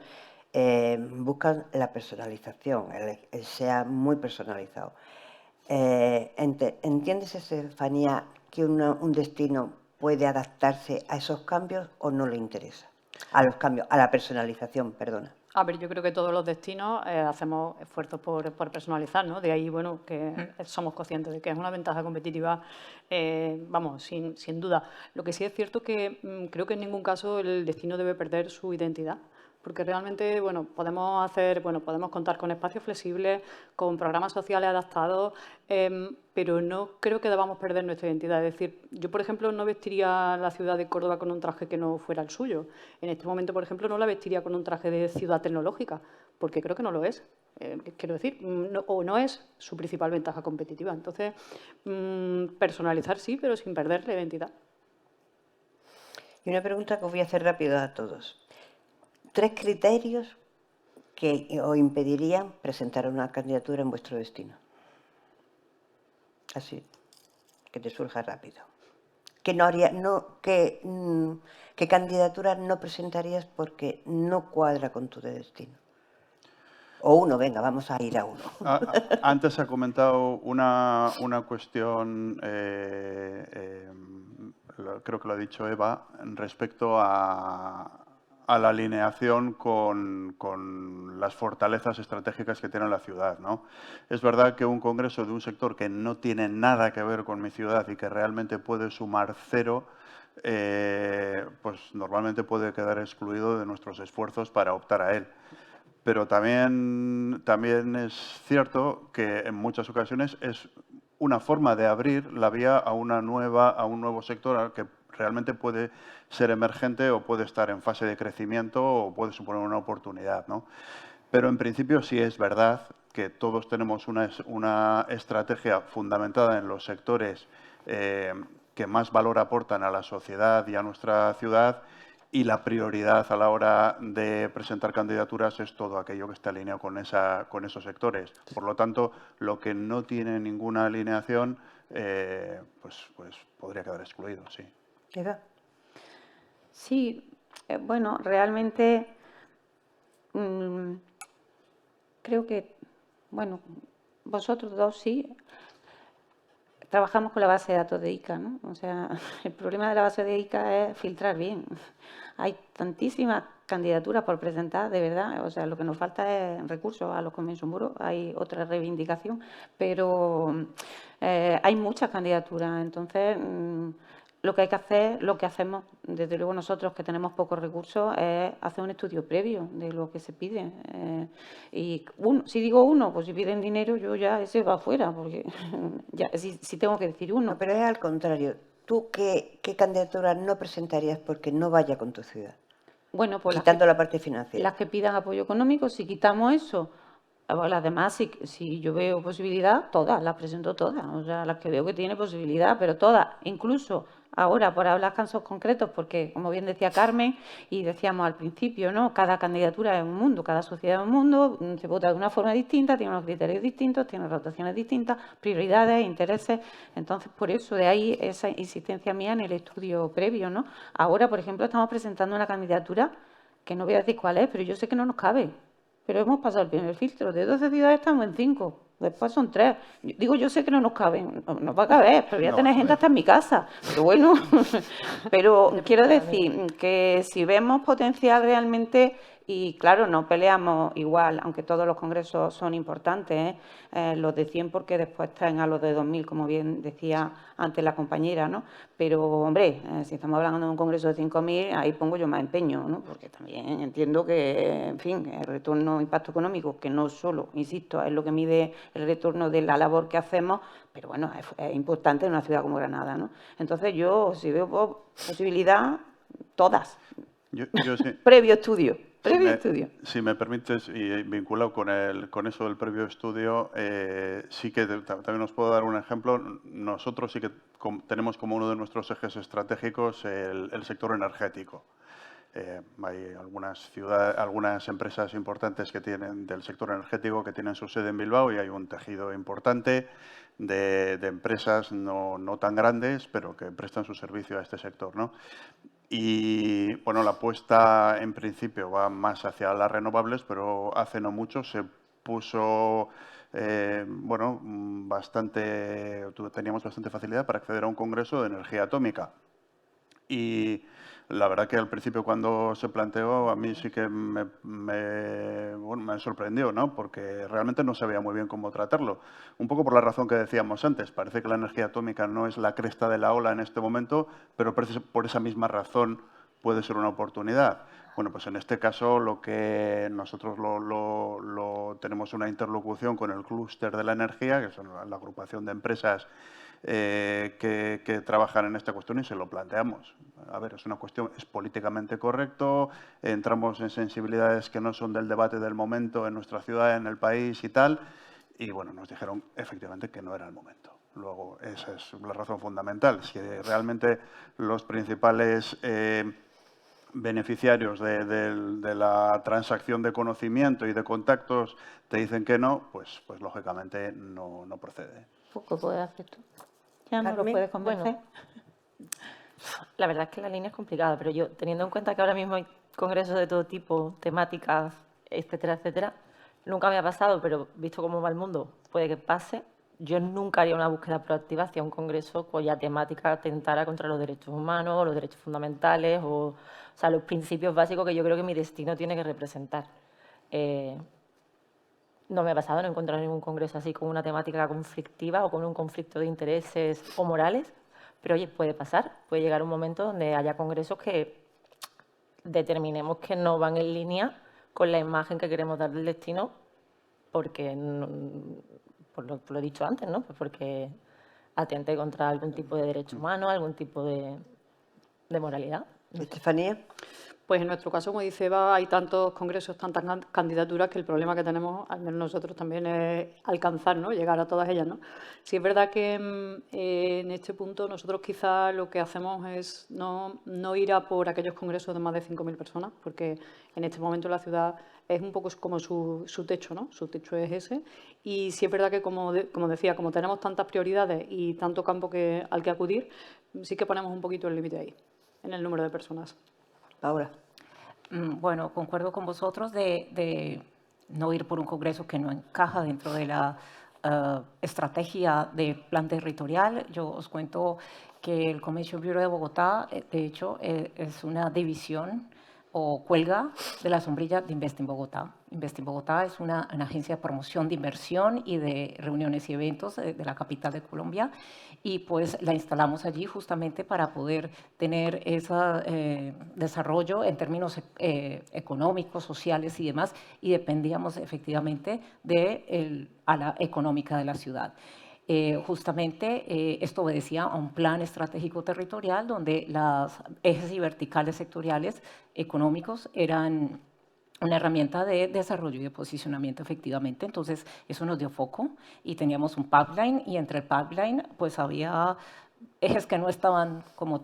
buscan la personalización, el sea muy personalizado. ¿Entiendes, Estefanía, que un destino puede adaptarse a esos cambios o no le interesa? A los cambios, a la personalización, perdona. A ver, yo creo que todos los destinos hacemos esfuerzos por personalizar, ¿no? De ahí, bueno, que somos conscientes de que es una ventaja competitiva, vamos, sin duda. Lo que sí es cierto que creo que en ningún caso el destino debe perder su identidad, porque realmente, bueno, podemos contar con espacios flexibles, con programas sociales adaptados, pero no creo que debamos perder nuestra identidad. Es decir, yo, por ejemplo, no vestiría la ciudad de Córdoba con un traje que no fuera el suyo. En este momento, por ejemplo, no la vestiría con un traje de ciudad tecnológica, porque creo que no lo es. Quiero decir, no es su principal ventaja competitiva. Entonces, personalizar sí, pero sin perder la identidad. Y una pregunta que os voy a hacer rápido a todos. 3 criterios que os impedirían presentar una candidatura en vuestro destino. Así, que te surja rápido. ¿Qué candidatura no presentarías porque no cuadra con tu destino? O uno, venga, vamos a ir a uno. Antes ha comentado una cuestión, creo que lo ha dicho Eva, respecto a la alineación con las fortalezas estratégicas que tiene la ciudad, ¿no? Es verdad que un congreso de un sector que no tiene nada que ver con mi ciudad y que realmente puede sumar 0, pues normalmente puede quedar excluido de nuestros esfuerzos para optar a él. Pero también es cierto que en muchas ocasiones es una forma de abrir la vía a un nuevo sector que realmente puede ser emergente o puede estar en fase de crecimiento o puede suponer una oportunidad, ¿no? Pero en principio sí es verdad que todos tenemos una estrategia fundamentada en los sectores que más valor aportan a la sociedad y a nuestra ciudad, y la prioridad a la hora de presentar candidaturas es todo aquello que esté alineado con esos sectores. Por lo tanto, lo que no tiene ninguna alineación pues podría quedar excluido, sí. Eva. Sí, bueno, realmente creo que, bueno, vosotros dos sí, trabajamos con la base de datos de ICA, ¿no? O sea, el problema de la base de ICA es filtrar bien. Hay tantísimas candidaturas por presentar, de verdad. O sea, lo que nos falta es recursos a los Convention Bureau. Hay otra reivindicación, pero hay muchas candidaturas. Entonces, lo que hay que hacer, lo que hacemos, desde luego nosotros que tenemos pocos recursos, es hacer un estudio previo de lo que se pide. Y si digo uno, pues si piden dinero, yo ya ese va afuera, porque ya, si tengo que decir uno. No, pero es al contrario. ¿Tú qué candidatura no presentarías porque no vaya con tu ciudad? Bueno, pues quitando la parte financiera. Las que pidan apoyo económico, si quitamos eso, las demás, si yo veo posibilidad, todas, las presento todas. O sea, las que veo que tiene posibilidad, pero todas, incluso ahora, por hablar casos concretos, porque, como bien decía Carmen, y decíamos al principio, ¿no? Cada candidatura es un mundo, cada sociedad es un mundo, se vota de una forma distinta, tiene unos criterios distintos, tiene rotaciones distintas, prioridades, intereses. Entonces, por eso, de ahí esa insistencia mía en el estudio previo, ¿no? Ahora, por ejemplo, estamos presentando una candidatura que no voy a decir cuál es, pero yo sé que no nos cabe. Pero hemos pasado el primer filtro. De 12 ciudades estamos en 5. Después son 3. Yo sé que no nos caben. No va a caber, pero voy a tener gente hasta en mi casa. Pero bueno, pero quiero decir que si vemos potencial realmente, y claro, no peleamos igual, aunque todos los congresos son importantes, los de 100 porque después traen a los de 2000, como bien decía antes la compañera, ¿no? Pero, hombre, si estamos hablando de un congreso de 5000, ahí pongo yo más empeño, ¿no? Porque también entiendo que, en fin, el retorno impacto económico, que no solo, insisto, es lo que mide el retorno de la labor que hacemos, pero bueno, es importante en una ciudad como Granada, ¿no? Entonces yo, si veo posibilidad, todas. Yo sí. Previo estudio. Si me permites, y vinculado con eso del previo estudio, sí que también os puedo dar un ejemplo. Nosotros sí que tenemos como uno de nuestros ejes estratégicos el sector energético. Hay algunas empresas importantes que tienen del sector energético que tienen su sede en Bilbao y hay un tejido importante de empresas no tan grandes, pero que prestan su servicio a este sector, ¿no? Y bueno, la apuesta en principio va más hacia las renovables, pero hace no mucho se puso, teníamos bastante facilidad para acceder a un congreso de energía atómica. Y la verdad que al principio cuando se planteó a mí sí que me sorprendió, ¿no? Porque realmente no sabía muy bien cómo tratarlo. Un poco por la razón que decíamos antes. Parece que la energía atómica no es la cresta de la ola en este momento, pero por esa misma razón puede ser una oportunidad. Bueno, pues en este caso lo que nosotros tenemos una interlocución con el clúster de la energía, que son la agrupación de empresas que trabajan en esta cuestión y se lo planteamos. A ver, es políticamente correcto, entramos en sensibilidades que no son del debate del momento en nuestra ciudad, en el país y tal, y bueno, nos dijeron efectivamente que no era el momento. Luego, esa es la razón fundamental. Si realmente los principales beneficiarios de la transacción de conocimiento y de contactos te dicen que no, pues lógicamente no procede. Poco puedes hacer tú. Ya no lo puedes convencer. Bueno, la verdad es que la línea es complicada, pero yo, teniendo en cuenta que ahora mismo hay congresos de todo tipo, temáticas, etcétera, etcétera, nunca me ha pasado, pero visto cómo va el mundo, puede que pase. Yo nunca haría una búsqueda proactiva hacia un congreso cuya temática atentara contra los derechos humanos, los derechos fundamentales, o sea, los principios básicos que yo creo que mi destino tiene que representar. No me ha pasado, no he encontrado ningún congreso así con una temática conflictiva o con un conflicto de intereses o morales, pero oye, puede pasar, puede llegar un momento donde haya congresos que determinemos que no van en línea con la imagen que queremos dar del destino, porque, por lo dicho antes, ¿no? Pues porque atente contra algún tipo de derecho humano, algún tipo de moralidad. Estefanía. Pues en nuestro caso, como dice Eva, hay tantos congresos, tantas candidaturas que el problema que tenemos, al menos nosotros, también es alcanzar, ¿no? Llegar a todas ellas, ¿no? Sí es verdad que en este punto nosotros quizá lo que hacemos es no ir a por aquellos congresos de más de 5.000 personas, porque en este momento la ciudad es un poco como su techo, ¿no? Su techo es ese. Y sí es verdad que, como decía, como tenemos tantas prioridades y tanto campo al que acudir, sí que ponemos un poquito el límite ahí, en el número de personas. Paula. Bueno, concuerdo con vosotros de no ir por un congreso que no encaja dentro de la estrategia de plan territorial. Yo os cuento que el Convention Bureau de Bogotá, de hecho, es una división o cuelga de la sombrilla de Invest in Bogotá. Invest in Bogotá es una agencia de promoción de inversión y de reuniones y eventos de la capital de Colombia, y pues la instalamos allí justamente para poder tener ese desarrollo en términos económicos, sociales y demás, y dependíamos efectivamente de la económica de la ciudad. Justamente esto obedecía a un plan estratégico territorial donde los ejes y verticales sectoriales económicos eran una herramienta de desarrollo y de posicionamiento efectivamente. Entonces eso nos dio foco y teníamos un pipeline, y entre el pipeline pues había ejes que no estaban como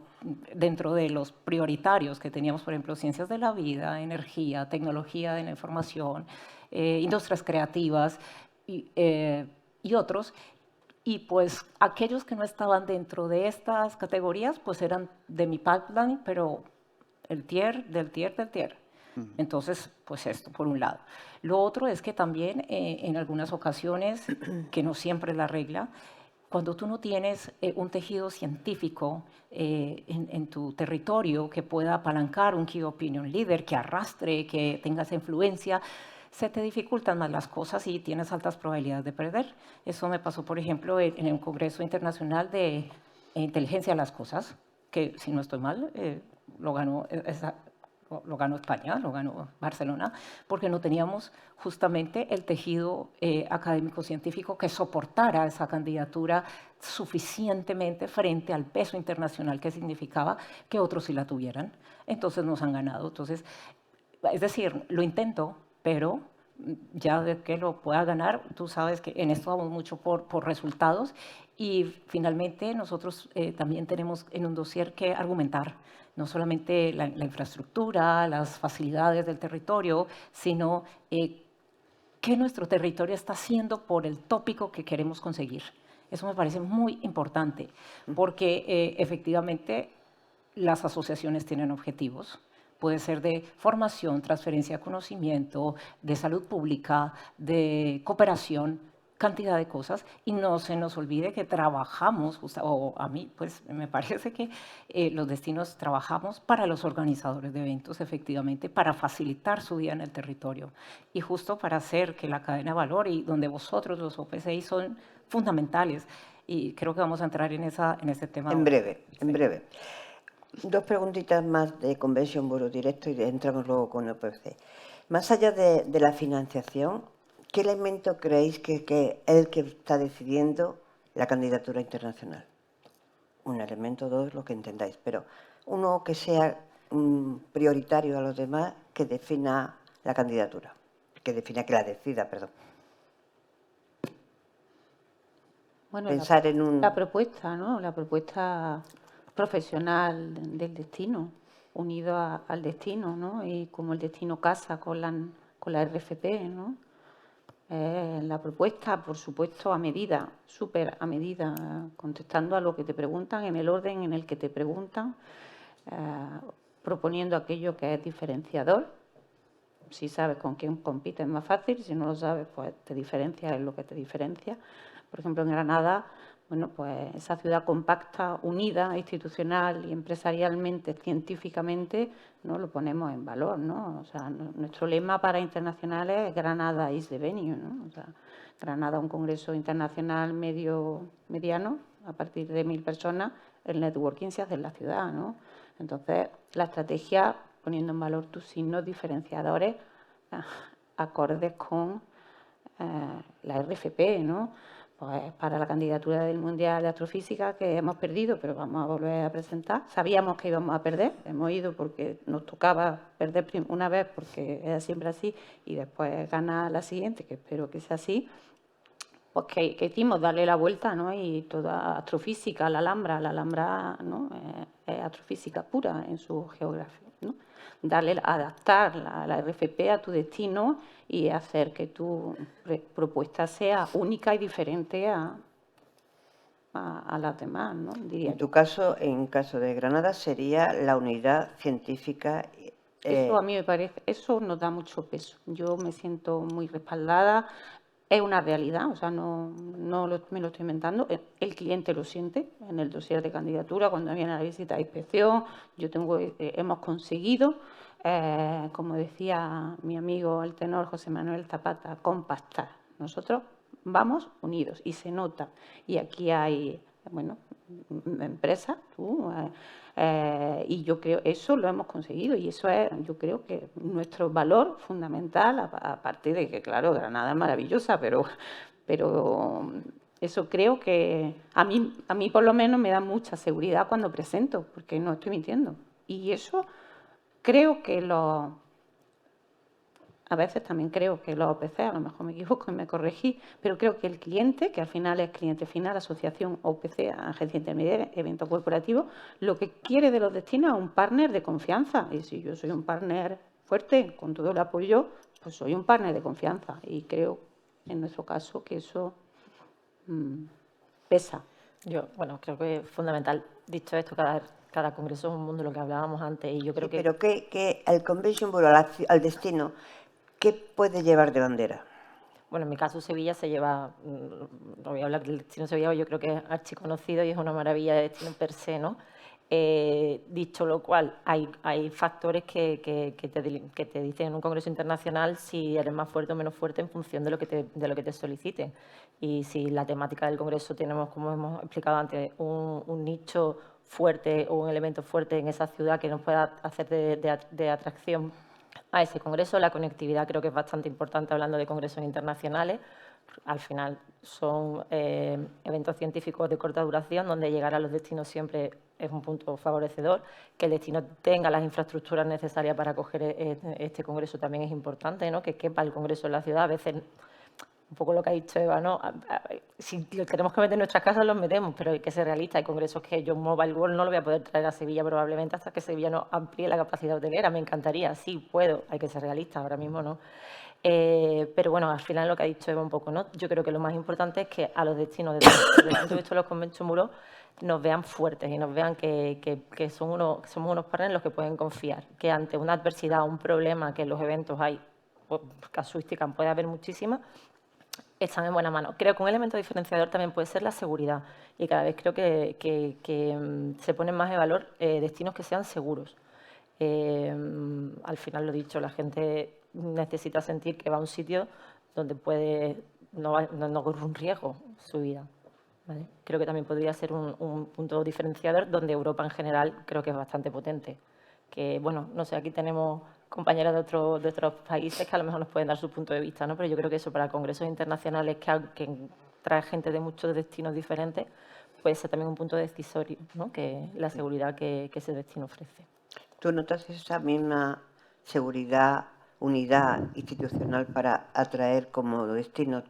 dentro de los prioritarios que teníamos, por ejemplo, ciencias de la vida, energía, tecnología de la información, industrias creativas y otros. Y pues aquellos que no estaban dentro de estas categorías, pues eran de mi pipeline, pero el tier, del tier, del tier. Entonces, pues esto por un lado. Lo otro es que también en algunas ocasiones, que no siempre es la regla, cuando tú no tienes un tejido científico en tu territorio que pueda apalancar un key opinion leader, que arrastre, que tenga esa influencia, se te dificultan más las cosas y tienes altas probabilidades de perder. Eso me pasó, por ejemplo, en un congreso internacional de inteligencia de las cosas, que si no estoy mal, lo ganó España, lo ganó Barcelona, porque no teníamos justamente el tejido académico-científico que soportara esa candidatura suficientemente frente al peso internacional que significaba que otros sí la tuvieran. Entonces nos han ganado. Entonces, es decir, lo intento, pero ya de que lo pueda ganar, tú sabes que en esto vamos mucho por resultados, y finalmente nosotros también tenemos en un dossier que argumentar no solamente la infraestructura, las facilidades del territorio, sino qué nuestro territorio está haciendo por el tópico que queremos conseguir. Eso me parece muy importante, porque efectivamente las asociaciones tienen objetivos. Puede ser de formación, transferencia de conocimiento, de salud pública, de cooperación, cantidad de cosas, y no se nos olvide que trabajamos, o a mí pues me parece que los destinos trabajamos para los organizadores de eventos, efectivamente, para facilitar su vida en el territorio y justo para hacer que la cadena de valor, y donde vosotros los OPCI son fundamentales, y creo que vamos a entrar en ese tema. En breve, en breve. Dos preguntitas más de Convention Bureau directo y entramos luego con el OPC. Más allá de la financiación, ¿qué elemento creéis que es el que está decidiendo la candidatura internacional? Un elemento, dos, lo que entendáis, pero uno que sea prioritario a los demás, que defina la candidatura, que la decida, perdón. Bueno, Pensar la propuesta, ¿no? La propuesta profesional del destino, unido al destino, ¿no? Y como el destino casa con la RFP, ¿no? La propuesta, por supuesto, a medida, súper a medida, contestando a lo que te preguntan, en el orden en el que te preguntan, proponiendo aquello que es diferenciador. Si sabes con quién compites es más fácil, si no lo sabes, pues te diferencias, es lo que te diferencia. Por ejemplo, en Granada, bueno, pues esa ciudad compacta, unida, institucional y empresarialmente, científicamente, ¿no? Lo ponemos en valor, ¿no? O sea, nuestro lema para internacionales es Granada is the venue, ¿no? O sea, Granada, un congreso internacional mediano, a partir de 1.000 personas, el networking se hace en la ciudad, ¿no? Entonces, la estrategia, poniendo en valor tus signos diferenciadores, acordes con la RFP, ¿no? pues, para la candidatura del Mundial de Astrofísica, que hemos perdido, pero vamos a volver a presentar. Sabíamos que íbamos a perder, hemos ido porque nos tocaba perder una vez, porque era siempre así, y después ganar la siguiente, que espero que sea así. Pues que hicimos darle la vuelta, ¿no? Y toda astrofísica, la Alhambra, ¿no? Es astrofísica pura en su geografía, ¿no? Adaptar la RFP a tu destino y hacer que tu propuesta sea única y diferente a las demás, ¿no? Diría En tu caso, en caso de Granada, sería la unidad científica. Eso a mí me parece, eso nos da mucho peso. Yo me siento muy respaldada. Es una realidad, o sea, no me lo estoy inventando. El cliente lo siente en el dossier de candidatura, cuando viene a la visita de inspección. Hemos conseguido, como decía mi amigo el tenor José Manuel Zapata, compactar. Nosotros vamos unidos y se nota. Y aquí hay, bueno, empresas, y yo creo eso lo hemos conseguido y eso es, yo creo que nuestro valor fundamental, aparte de que, claro, Granada es maravillosa, pero eso creo que a mí por lo menos me da mucha seguridad cuando presento, porque no estoy mintiendo. Y eso creo que a veces también creo que los OPC, a lo mejor me equivoco y me corregí, pero creo que el cliente, que al final es cliente final, asociación OPC, agencia intermediaria, evento corporativo, lo que quiere de los destinos es un partner de confianza. Y si yo soy un partner fuerte, con todo el apoyo, pues soy un partner de confianza. Y creo, en nuestro caso, que eso pesa. Yo, bueno, creo que es fundamental. Dicho esto, cada congreso es un mundo, lo que hablábamos antes, y yo creo que... Pero que el Convention Bureau, al destino, ¿qué puede llevar de bandera? Bueno, en mi caso Sevilla se lleva, no voy a hablar del destino Sevilla, yo creo que es archiconocido y es una maravilla de destino per se, ¿no? Dicho lo cual, hay factores que te dicen en un congreso internacional si eres más fuerte o menos fuerte en función de lo que te soliciten. Y si la temática del congreso tenemos, como hemos explicado antes, un nicho fuerte o un elemento fuerte en esa ciudad que nos pueda hacer de atracción a ese congreso. La conectividad creo que es bastante importante hablando de congresos internacionales. Al final son eventos científicos de corta duración donde llegar a los destinos siempre es un punto favorecedor. Que el destino tenga las infraestructuras necesarias para acoger este congreso también es importante, ¿no? Que quepa el congreso en la ciudad. A veces, un poco lo que ha dicho Eva, ¿no? Si lo tenemos que meter en nuestras casas, los metemos, pero hay que ser realistas. Hay congresos que yo Mobile World no lo voy a poder traer a Sevilla probablemente hasta que Sevilla no amplíe la capacidad hotelera. Me encantaría, sí, puedo, hay que ser realistas, ahora mismo no. Pero bueno, al final lo que ha dicho Eva un poco, ¿no? Yo creo que lo más importante es que a los destinos, desde el punto de vista de los Convention Bureau, nos vean fuertes y nos vean que somos unos partners en los que pueden confiar. Que ante una adversidad, un problema, que en los eventos hay, pues, casuística puede haber muchísimas, están en buena mano. Creo que un elemento diferenciador también puede ser la seguridad y cada vez creo que se ponen más en valor destinos que sean seguros. Al final, lo dicho, la gente necesita sentir que va a un sitio donde no corre un riesgo su vida, ¿vale? Creo que también podría ser un punto diferenciador donde Europa en general creo que es bastante potente. Que, bueno, no sé, aquí tenemos compañeras de otros países que a lo mejor nos pueden dar su punto de vista, ¿no? Pero yo creo que eso para congresos internacionales que trae gente de muchos destinos diferentes puede ser también un punto decisorio, ¿no? Que la seguridad que ese destino ofrece. ¿Tú notas esa misma seguridad, unidad institucional para atraer como destino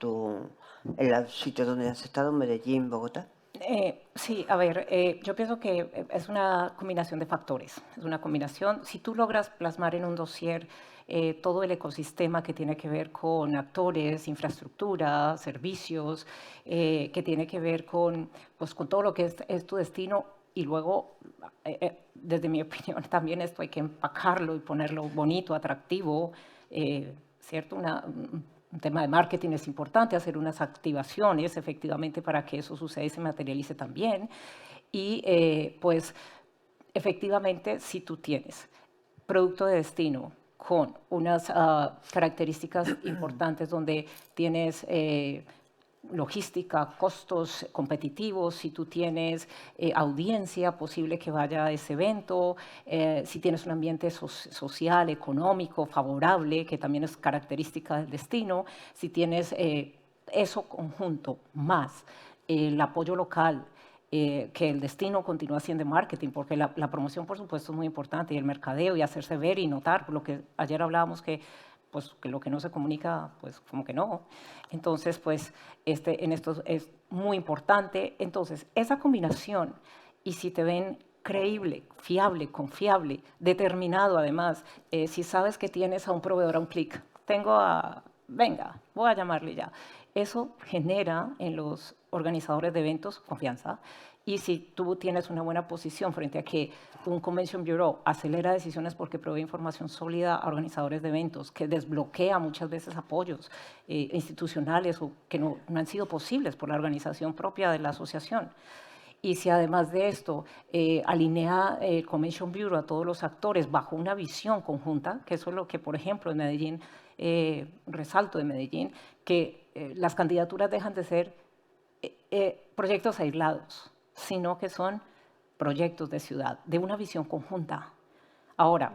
el sitio donde has estado, Medellín, Bogotá? Sí, a ver, yo pienso que es una combinación de factores. Es una combinación. Si tú logras plasmar en un dossier todo el ecosistema que tiene que ver con actores, infraestructura, servicios, que tiene que ver con todo lo que es tu destino, y luego, desde mi opinión, también esto hay que empacarlo y ponerlo bonito, atractivo, ¿cierto? Un tema de marketing es importante, hacer unas activaciones efectivamente para que eso suceda y se materialice también. Y pues efectivamente, si tú tienes producto de destino con unas características importantes donde tienes logística, costos competitivos, si tú tienes audiencia posible que vaya a ese evento, si tienes un ambiente social, económico, favorable, que también es característica del destino, si tienes eso conjunto más el apoyo local, que el destino continúa siendo marketing, porque la promoción, por supuesto, es muy importante, y el mercadeo, y hacerse ver y notar, lo que ayer hablábamos que lo que no se comunica, pues como que no. Entonces, pues en esto es muy importante. Entonces, esa combinación, y si te ven creíble, fiable, confiable, determinado además, si sabes que tienes a un proveedor a un clic, venga, voy a llamarle ya. Eso genera en los organizadores de eventos confianza. Y si tú tienes una buena posición frente a que un Convention Bureau acelera decisiones porque provee información sólida a organizadores de eventos, que desbloquea muchas veces apoyos institucionales o que no han sido posibles por la organización propia de la asociación. Y si además de esto alinea el Convention Bureau a todos los actores bajo una visión conjunta, que eso es lo que, por ejemplo, en Medellín, resalto de Medellín, que las candidaturas dejan de ser proyectos aislados, sino que son proyectos de ciudad, de una visión conjunta. Ahora,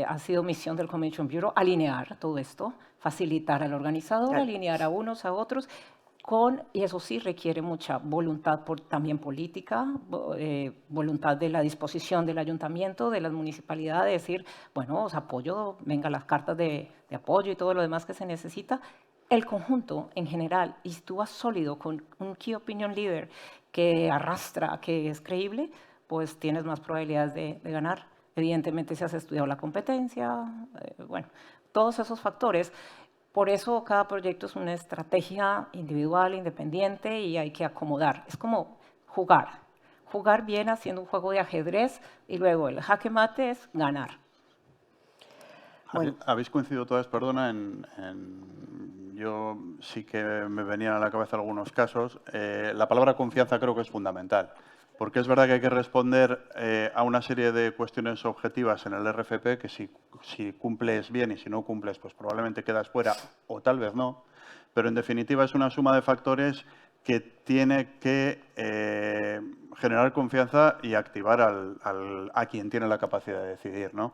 ha sido misión del Convention Bureau alinear todo esto, facilitar al organizador, alinear a unos a otros, y eso sí requiere mucha voluntad también política, voluntad de la disposición del ayuntamiento, de las municipalidades, de decir, bueno, os apoyo, venga las cartas de apoyo y todo lo demás que se necesita. El conjunto en general, y si tú vas sólido con un Key Opinion Leader que arrastra, que es creíble, pues tienes más probabilidades de ganar. Evidentemente, si has estudiado la competencia, bueno, todos esos factores. Por eso cada proyecto es una estrategia individual, independiente, y hay que acomodar. Es como jugar bien haciendo un juego de ajedrez, y luego el jaque mate es ganar. Bueno. Habéis coincidido todas, perdona, yo sí que me venían a la cabeza algunos casos. La palabra confianza creo que es fundamental, porque es verdad que hay que responder a una serie de cuestiones objetivas en el RFP, que si cumples bien y si no cumples, pues probablemente quedas fuera o tal vez no, pero en definitiva es una suma de factores que tiene que generar confianza y activar a quien tiene la capacidad de decidir, ¿no?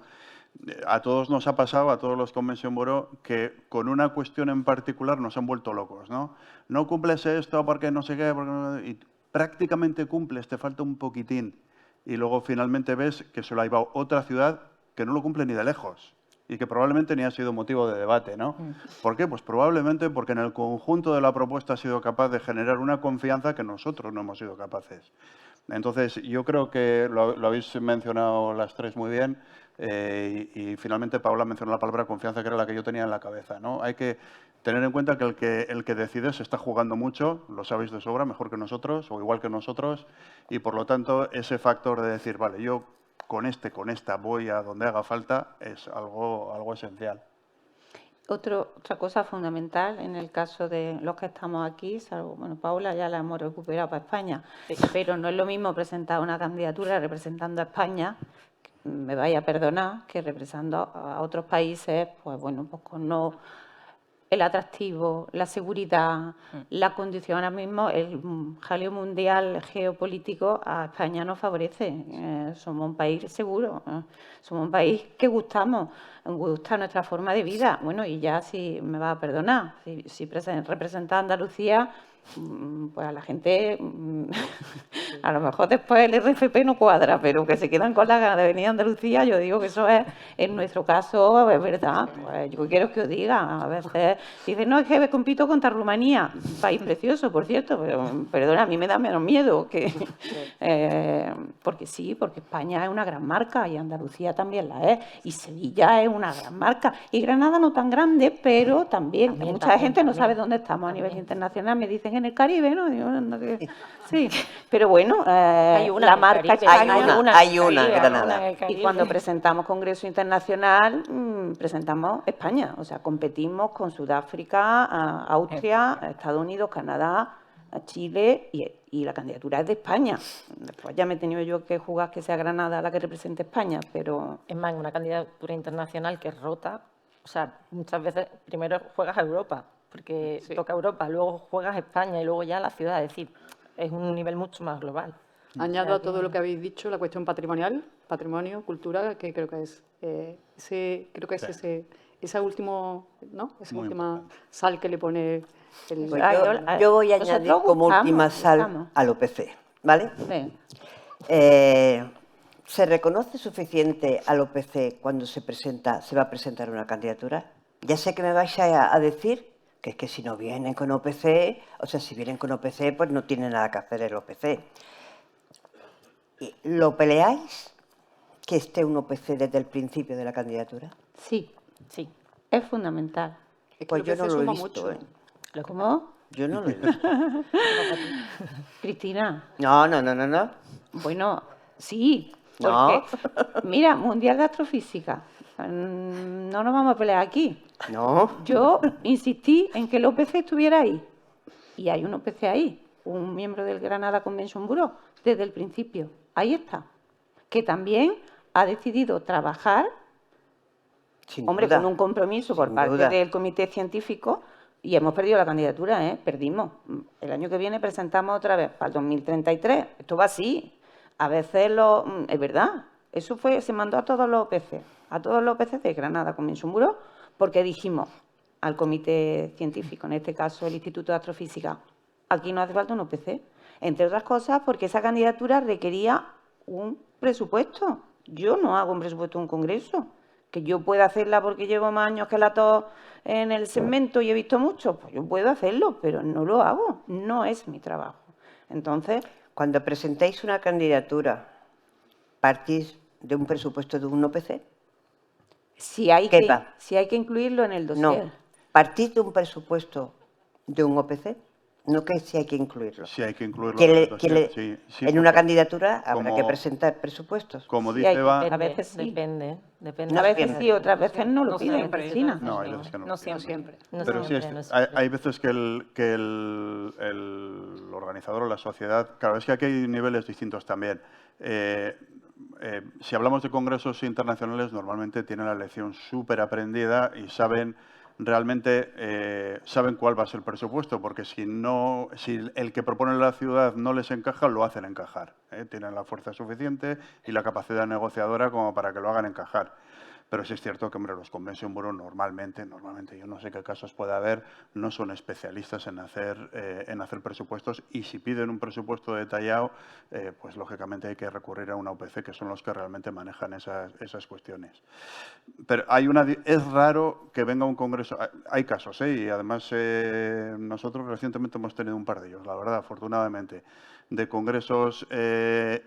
A todos nos ha pasado, a todos los Convention Bureau, que con una cuestión en particular nos han vuelto locos, ¿no? No cumples esto porque no sé qué, y prácticamente cumples, te falta un poquitín. Y luego finalmente ves que se lo ha llevado otra ciudad que no lo cumple ni de lejos y que probablemente ni ha sido motivo de debate, ¿no? ¿Por qué? Pues probablemente porque en el conjunto de la propuesta ha sido capaz de generar una confianza que nosotros no hemos sido capaces. Entonces, yo creo que lo habéis mencionado las tres muy bien. Y finalmente Paula mencionó la palabra confianza, que era la que yo tenía en la cabeza, ¿no? Hay que tener en cuenta que el que decide se está jugando mucho, lo sabéis de sobra, mejor que nosotros o igual que nosotros, y por lo tanto ese factor de decir, vale, yo con esta voy a donde haga falta, es algo esencial. Otra cosa fundamental en el caso de los que estamos aquí, salvo, bueno, Paula ya la hemos recuperado para España, pero no es lo mismo presentar una candidatura representando a España, me vaya a perdonar, que representando a otros países, pues bueno, pues con no el atractivo, la seguridad, la condición. Ahora mismo el jaleo mundial geopolítico a España nos favorece. Somos un país seguro, somos un país que gusta nuestra forma de vida. Bueno, y ya si me va a perdonar, si representa a Andalucía, pues a la gente, a lo mejor después el RFP no cuadra, pero que se quedan con la ganas de venir a Andalucía, yo digo que eso es, en nuestro caso, es verdad. Pues yo quiero que os diga, a veces dicen, no, es que compito contra Rumanía, un país precioso, por cierto, pero perdona, a mí me da menos miedo, porque sí, porque España es una gran marca y Andalucía también la es, y Sevilla es una gran marca, y Granada no tan grande, pero también mucha gente no sabe dónde estamos a nivel internacional, me dicen en el Caribe, ¿no? Digo, sí, pero bueno, la marca España, hay una Granada. Y cuando presentamos Congreso Internacional, presentamos España, o sea, competimos con Sudáfrica, Austria, Estados Unidos, Canadá, Chile, y la candidatura es de España. Después ya me he tenido yo que jugar que sea Granada la que represente España, pero... Es más, una candidatura internacional que es rota, o sea, muchas veces primero juegas a Europa, porque toca Europa, luego juegas a España y luego ya a la ciudad, es decir, es un nivel mucho más global. Añado a todo lo que habéis dicho la cuestión patrimonial, patrimonio, cultura, que creo que es ese esa última Muy sal que le pone el... Pues yo voy a añadir como última sal al OPC, ¿vale? Venga. ¿Se reconoce suficiente al OPC cuando se va a presentar una candidatura? Ya sé que me vais a decir que es que si no vienen con OPC, o sea, si vienen con OPC, pues no tiene nada que hacer el OPC. ¿Lo peleáis que esté un OPC desde el principio de la candidatura? Sí, Sí. es fundamental. Es que Pues el yo OPC no lo he suma visto, mucho. ¿eh? ¿Cómo? Yo no lo he visto. Cristina, No. bueno, sí, No. porque, mira, Mundial de Astrofísica, no nos vamos a pelear aquí. No. Yo insistí en que el OPC estuviera ahí, y hay un OPC ahí, un miembro del Granada Convention Bureau, desde el principio. Ahí está, que también ha decidido trabajar, Sin hombre, duda. con un compromiso por Sin parte duda. del comité científico, y hemos perdido la candidatura, ¿eh? Perdimos. El año que viene presentamos otra vez para el 2033. Esto va así. A veces es verdad. Eso se mandó a todos los OPC de Granada Convention Bureau, porque dijimos al comité científico, en este caso el Instituto de Astrofísica, aquí no hace falta un OPC. Entre otras cosas, porque esa candidatura requería un presupuesto. Yo no hago un presupuesto en un congreso. Que yo pueda hacerla porque llevo más años que la tos en el segmento y he visto mucho, pues yo puedo hacerlo, pero no lo hago, no es mi trabajo. Entonces, Cuando presentáis una candidatura, ¿partís de un presupuesto de un OPC? si hay ¿Qué que, va? si hay que incluirlo en el No. dossier. ¿Partís de un presupuesto de un OPC? No, que sí hay que incluirlo. Sí, hay que incluirlo. Que en el le- dossier, que sí, en una porque, candidatura habrá como- que presentar presupuestos. como Sí, dice hay que Eva, ver. A Depende, veces sí. depende. A veces siempre. sí, otras veces no lo No piden, siempre. Cristina. no, hay veces que no. No siempre. No Pero sí, siempre, no hay siempre. veces que el organizador o la sociedad, claro, es que aquí hay niveles distintos también. Si hablamos de congresos internacionales, normalmente tienen la lección súper aprendida y saben realmente saben cuál va a ser el presupuesto, porque si el que propone la ciudad no les encaja, lo hacen encajar. Tienen la fuerza suficiente y la capacidad negociadora como para que lo hagan encajar. Pero sí es cierto que, hombre, los Convention Bureau normalmente, yo no sé qué casos puede haber, no son especialistas en hacer presupuestos, y si piden un presupuesto detallado, pues lógicamente hay que recurrir a una OPC, que son los que realmente manejan esas cuestiones. Pero es raro que venga un congreso, hay casos, y además nosotros recientemente hemos tenido un par de ellos, la verdad, afortunadamente, de congresos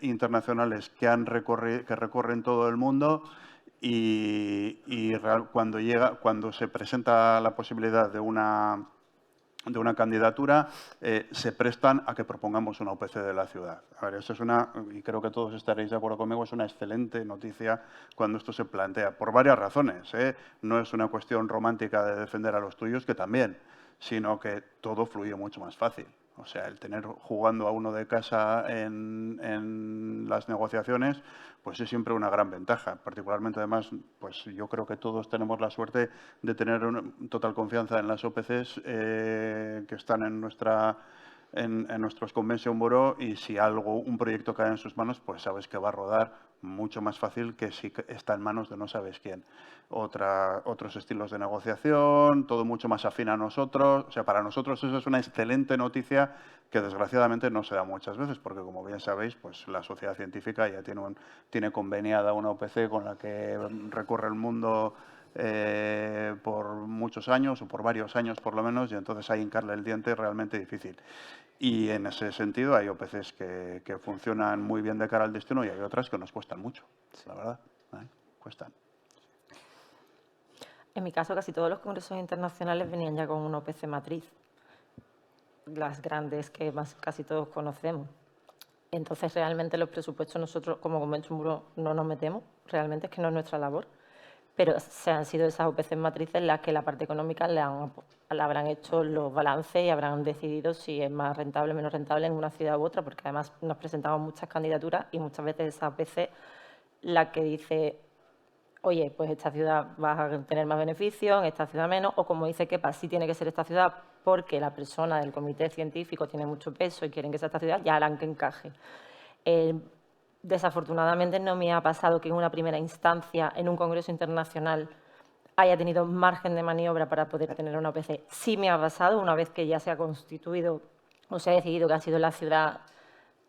internacionales que recorren todo el mundo. Cuando se presenta la posibilidad de una candidatura, se prestan a que propongamos una OPC de la ciudad. A ver, eso y creo que todos estaréis de acuerdo conmigo, es una excelente noticia cuando esto se plantea, por varias razones. No es una cuestión romántica de defender a los tuyos, que también, sino que todo fluye mucho más fácil. O sea, el tener jugando a uno de casa en las negociaciones, pues es siempre una gran ventaja. Particularmente, además, pues yo creo que todos tenemos la suerte de tener total confianza en las OPCs que están en nuestros Convention Bureau, y si un proyecto cae en sus manos, pues sabes que va a rodar mucho más fácil que si está en manos de no sabes quién. Otros estilos de negociación, todo mucho más afín a nosotros. O sea, para nosotros eso es una excelente noticia que desgraciadamente no se da muchas veces, porque como bien sabéis, pues la sociedad científica ya tiene conveniada una OPC con la que recorre el mundo por muchos años, o por varios años por lo menos, y entonces ahí hincarle el diente es realmente difícil. Y en ese sentido hay OPCs que funcionan muy bien de cara al destino, y hay otras que nos cuestan mucho, la verdad, cuestan. En mi caso, casi todos los congresos internacionales venían ya con una OPC matriz, las grandes que casi todos conocemos. Entonces, realmente los presupuestos nosotros, como Convention Bureau, no nos metemos, realmente es que no es nuestra labor. Pero se han sido esas OPC matrices las que la parte económica le habrán hecho los balances y habrán decidido si es más rentable o menos rentable en una ciudad u otra, porque además nos presentamos muchas candidaturas y muchas veces esa OPC la que dice, oye, pues esta ciudad va a tener más beneficios, en esta ciudad menos, o como dice Kepa, sí tiene que ser esta ciudad porque la persona del comité científico tiene mucho peso y quieren que sea esta ciudad, ya harán que encaje. Desafortunadamente no me ha pasado que en una primera instancia, en un congreso internacional, haya tenido margen de maniobra para poder tener una OPC. Sí me ha pasado, una vez que ya se ha constituido o se ha decidido que ha sido la ciudad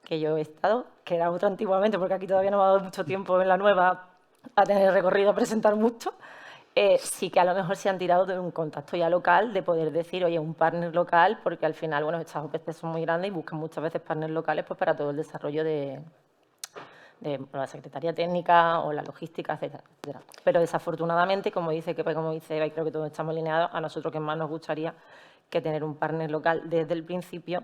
que yo he estado, que era otra antiguamente, porque aquí todavía no me ha dado mucho tiempo en la nueva a tener recorrido, a presentar mucho, sí que a lo mejor se han tirado de un contacto ya local, de poder decir, oye, un partner local, porque al final, bueno, estas OPC son muy grandes y buscan muchas veces partners locales pues, para todo el desarrollo de la Secretaría Técnica o la logística, etcétera, etcétera. Pero desafortunadamente, como dice Eva, y creo que todos estamos alineados, a nosotros que más nos gustaría que tener un partner local desde el principio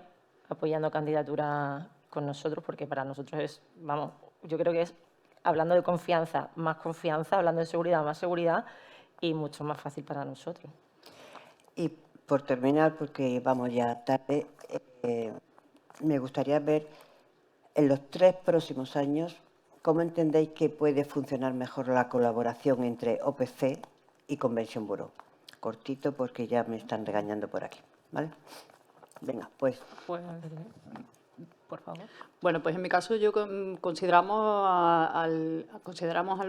apoyando candidaturas con nosotros, porque para nosotros es, vamos, yo creo que es, hablando de confianza, más confianza, hablando de seguridad, más seguridad y mucho más fácil para nosotros. Y por terminar, porque vamos ya tarde, me gustaría ver en los 3 próximos años cómo entendéis que puede funcionar mejor la colaboración entre OPC y Convention Bureau. Cortito porque ya me están regañando por aquí, ¿vale? Venga, pues. Por favor. Bueno, pues en mi caso yo consideramos al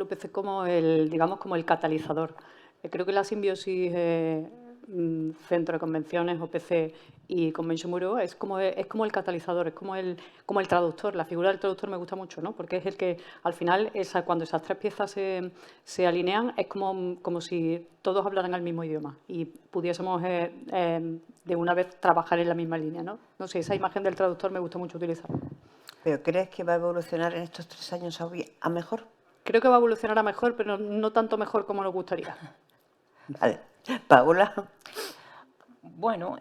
UPC como digamos, como el catalizador. Creo que la simbiosis Centro de Convenciones, OPC y Convention Bureau es como el catalizador, es como el traductor. La figura del traductor me gusta mucho, ¿no? Porque es el que, al final, cuando esas 3 piezas se alinean, es como si todos hablaran el mismo idioma y pudiésemos de una vez trabajar en la misma línea, ¿no? No sé, esa imagen del traductor me gusta mucho utilizar. ¿Pero crees que va a evolucionar en estos 3 años a mejor? Creo que va a evolucionar a mejor, pero no tanto mejor como nos gustaría. Vale. Paula. Bueno,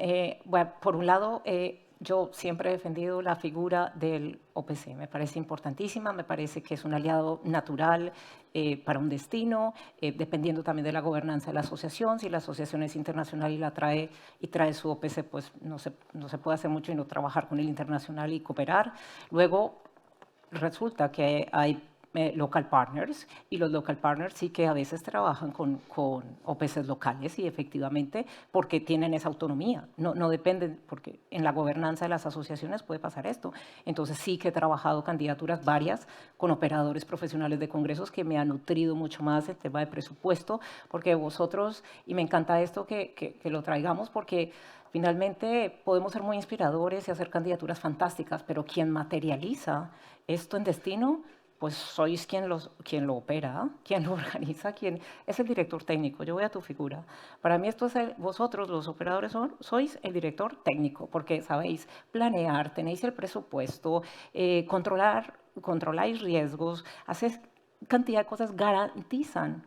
por un lado, yo siempre he defendido la figura del OPC. Me parece importantísima, me parece que es un aliado natural para un destino, dependiendo también de la gobernanza de la asociación. Si la asociación es internacional y trae su OPC, pues no se puede hacer mucho y no trabajar con el internacional y cooperar. Luego, resulta que hay local partners, y los local partners sí que a veces trabajan con OPCs locales y efectivamente porque tienen esa autonomía, no dependen, porque en la gobernanza de las asociaciones puede pasar esto. Entonces sí que he trabajado candidaturas varias con operadores profesionales de congresos que me han nutrido mucho más el tema de presupuesto, porque vosotros, y me encanta esto que lo traigamos, porque finalmente podemos ser muy inspiradores y hacer candidaturas fantásticas, pero quien materializa esto en destino, pues sois quien lo opera, quien lo organiza, quien es el director técnico. Yo voy a tu figura. Para mí esto es vosotros, los operadores, sois el director técnico, porque sabéis planear, tenéis el presupuesto, controláis riesgos, hacéis cantidad de cosas, garantizan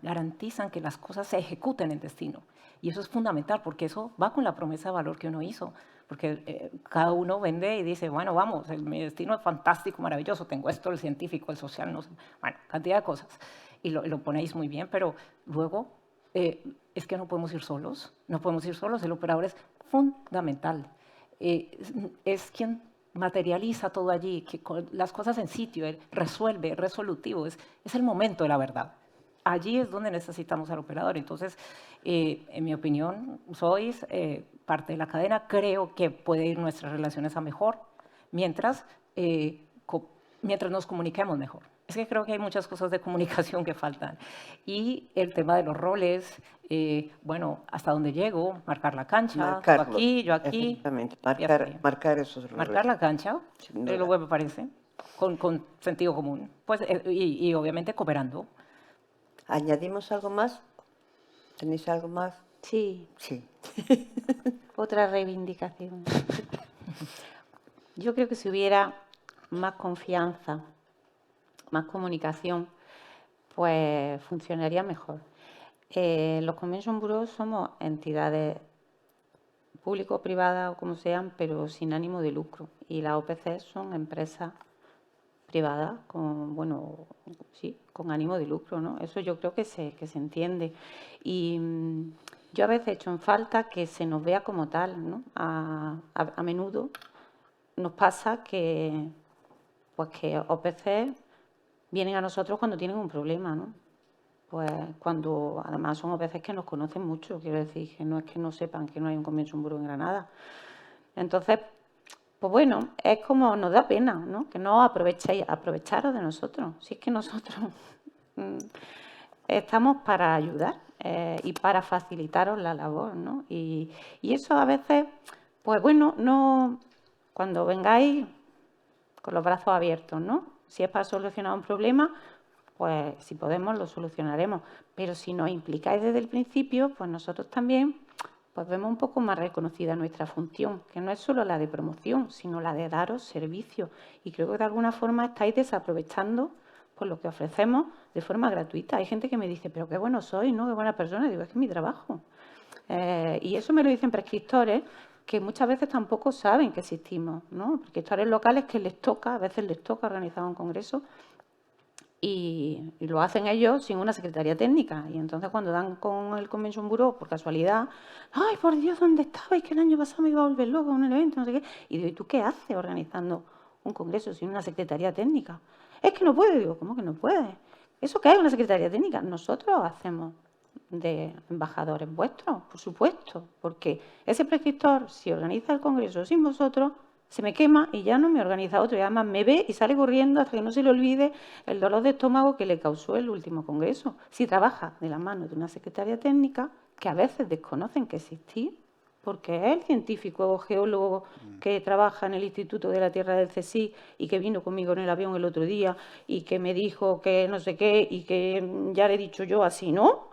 que las cosas se ejecuten en destino. Y eso es fundamental, porque eso va con la promesa de valor que uno hizo. Porque cada uno vende y dice, bueno, vamos, mi destino es fantástico, maravilloso, tengo esto, el científico, el social, no sé, bueno, cantidad de cosas. Y lo ponéis muy bien, pero luego es que no podemos ir solos, el operador es fundamental. Es quien materializa todo allí, que las cosas en sitio, él resuelve, es resolutivo, es el momento de la verdad. Allí es donde necesitamos al operador. Entonces, en mi opinión, sois parte de la cadena. Creo que puede ir nuestras relaciones a mejor mientras nos comuniquemos mejor. Es que creo que hay muchas cosas de comunicación que faltan. Y el tema de los roles, bueno, hasta dónde llego, marcar la cancha, yo aquí. Marcar esos roles. Marcar la cancha, es lo que me parece, con sentido común. Pues, y obviamente cooperando. ¿Añadimos algo más? ¿Tenéis algo más? Sí. Sí. Otra reivindicación. Yo creo que si hubiera más confianza, más comunicación, pues funcionaría mejor. Los Convention Bureau somos entidades público-privadas o como sean, pero sin ánimo de lucro. Y las OPC son empresas privadas con ánimo de lucro, ¿no? Eso yo creo que se entiende. Y yo a veces echo en falta que se nos vea como tal, ¿no? A menudo nos pasa que OPC vienen a nosotros cuando tienen un problema, ¿no? Pues cuando además son OPC que nos conocen mucho, quiero decir, que no es que no sepan que no hay un Convention Bureau en Granada. Entonces, pues bueno, es como nos da pena, ¿no? Que no aprovecharos de nosotros. Si es que nosotros estamos para ayudar y para facilitaros la labor, ¿no? Y eso a veces, pues bueno, no, cuando vengáis con los brazos abiertos, ¿no? Si es para solucionar un problema, pues si podemos lo solucionaremos. Pero si nos implicáis desde el principio, pues nosotros también pues vemos un poco más reconocida nuestra función, que no es solo la de promoción, sino la de daros servicio. Y creo que de alguna forma estáis desaprovechando pues, lo que ofrecemos de forma gratuita. Hay gente que me dice, pero qué bueno sois, ¿no? Qué buena persona. Digo, es que es mi trabajo. Y eso me lo dicen prescriptores que muchas veces tampoco saben que existimos, ¿no? Prescriptores locales que les toca, a veces les toca organizar un congreso y lo hacen ellos sin una secretaría técnica. Y entonces cuando dan con el Convention Bureau, por casualidad, ¡ay, por Dios, ¿dónde estabais? Que el año pasado me iba a volver loco en un evento, no sé qué. Y digo, ¿y tú qué haces organizando un congreso sin una secretaría técnica? Es que no puede. Digo, ¿cómo que no puede? ¿Eso qué es una secretaría técnica? Nosotros hacemos de embajadores vuestros, por supuesto, porque ese prescriptor, si organiza el congreso sin vosotros, se me quema y ya no me organiza otro. Y además me ve y sale corriendo hasta que no se le olvide el dolor de estómago que le causó el último congreso. Si trabaja de la mano de una secretaria técnica, que a veces desconocen que existís, porque es el científico o geólogo que trabaja en el Instituto de la Tierra del CSIC y que vino conmigo en el avión el otro día y que me dijo que no sé qué y que ya le he dicho yo, así no,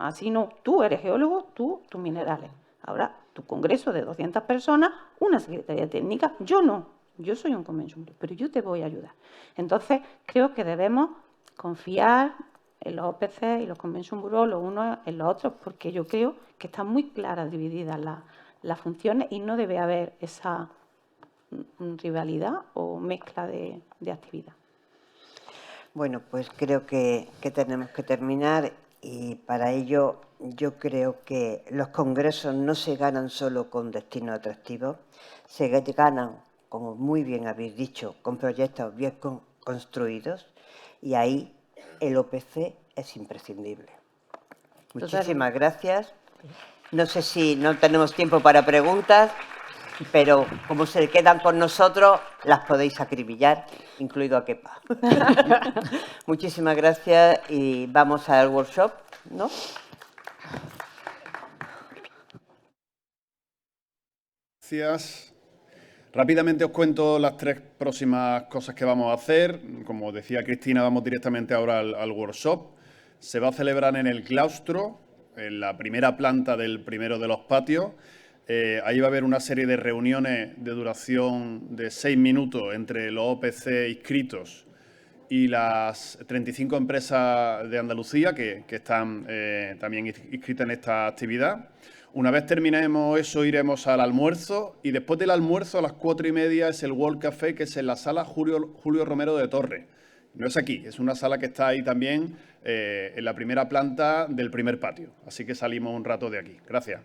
tú eres geólogo, tus minerales. Ahora, tu congreso de 200 personas, una secretaría técnica, yo no, yo soy un Convention Bureau, pero yo te voy a ayudar. Entonces, creo que debemos confiar en los OPC y los Convention Bureau los unos en los otros, porque yo creo que están muy claras divididas las funciones y no debe haber esa rivalidad o mezcla de actividad. Bueno, pues creo que tenemos que terminar y para ello yo creo que los congresos no se ganan solo con destinos atractivos, se ganan, como muy bien habéis dicho, con proyectos bien construidos y ahí el OPC es imprescindible. Muchísimas gracias. No sé si no tenemos tiempo para preguntas, pero como se quedan con nosotros, las podéis acribillar, incluido a Kepa. Muchísimas gracias y vamos al workshop, ¿no? Gracias. Rápidamente os cuento las 3 próximas cosas que vamos a hacer. Como decía Cristina, vamos directamente ahora al workshop. Se va a celebrar en el claustro, en la primera planta del primero de los patios. Ahí va a haber una serie de reuniones de duración de 6 minutos entre los OPC inscritos y las 35 empresas de Andalucía que están también inscritas en esta actividad. Una vez terminemos eso, iremos al almuerzo y después del almuerzo a las 4:30 es el World Café, que es en la sala Julio Romero de Torres. No es aquí, es una sala que está ahí también en la primera planta del primer patio. Así que salimos un rato de aquí. Gracias.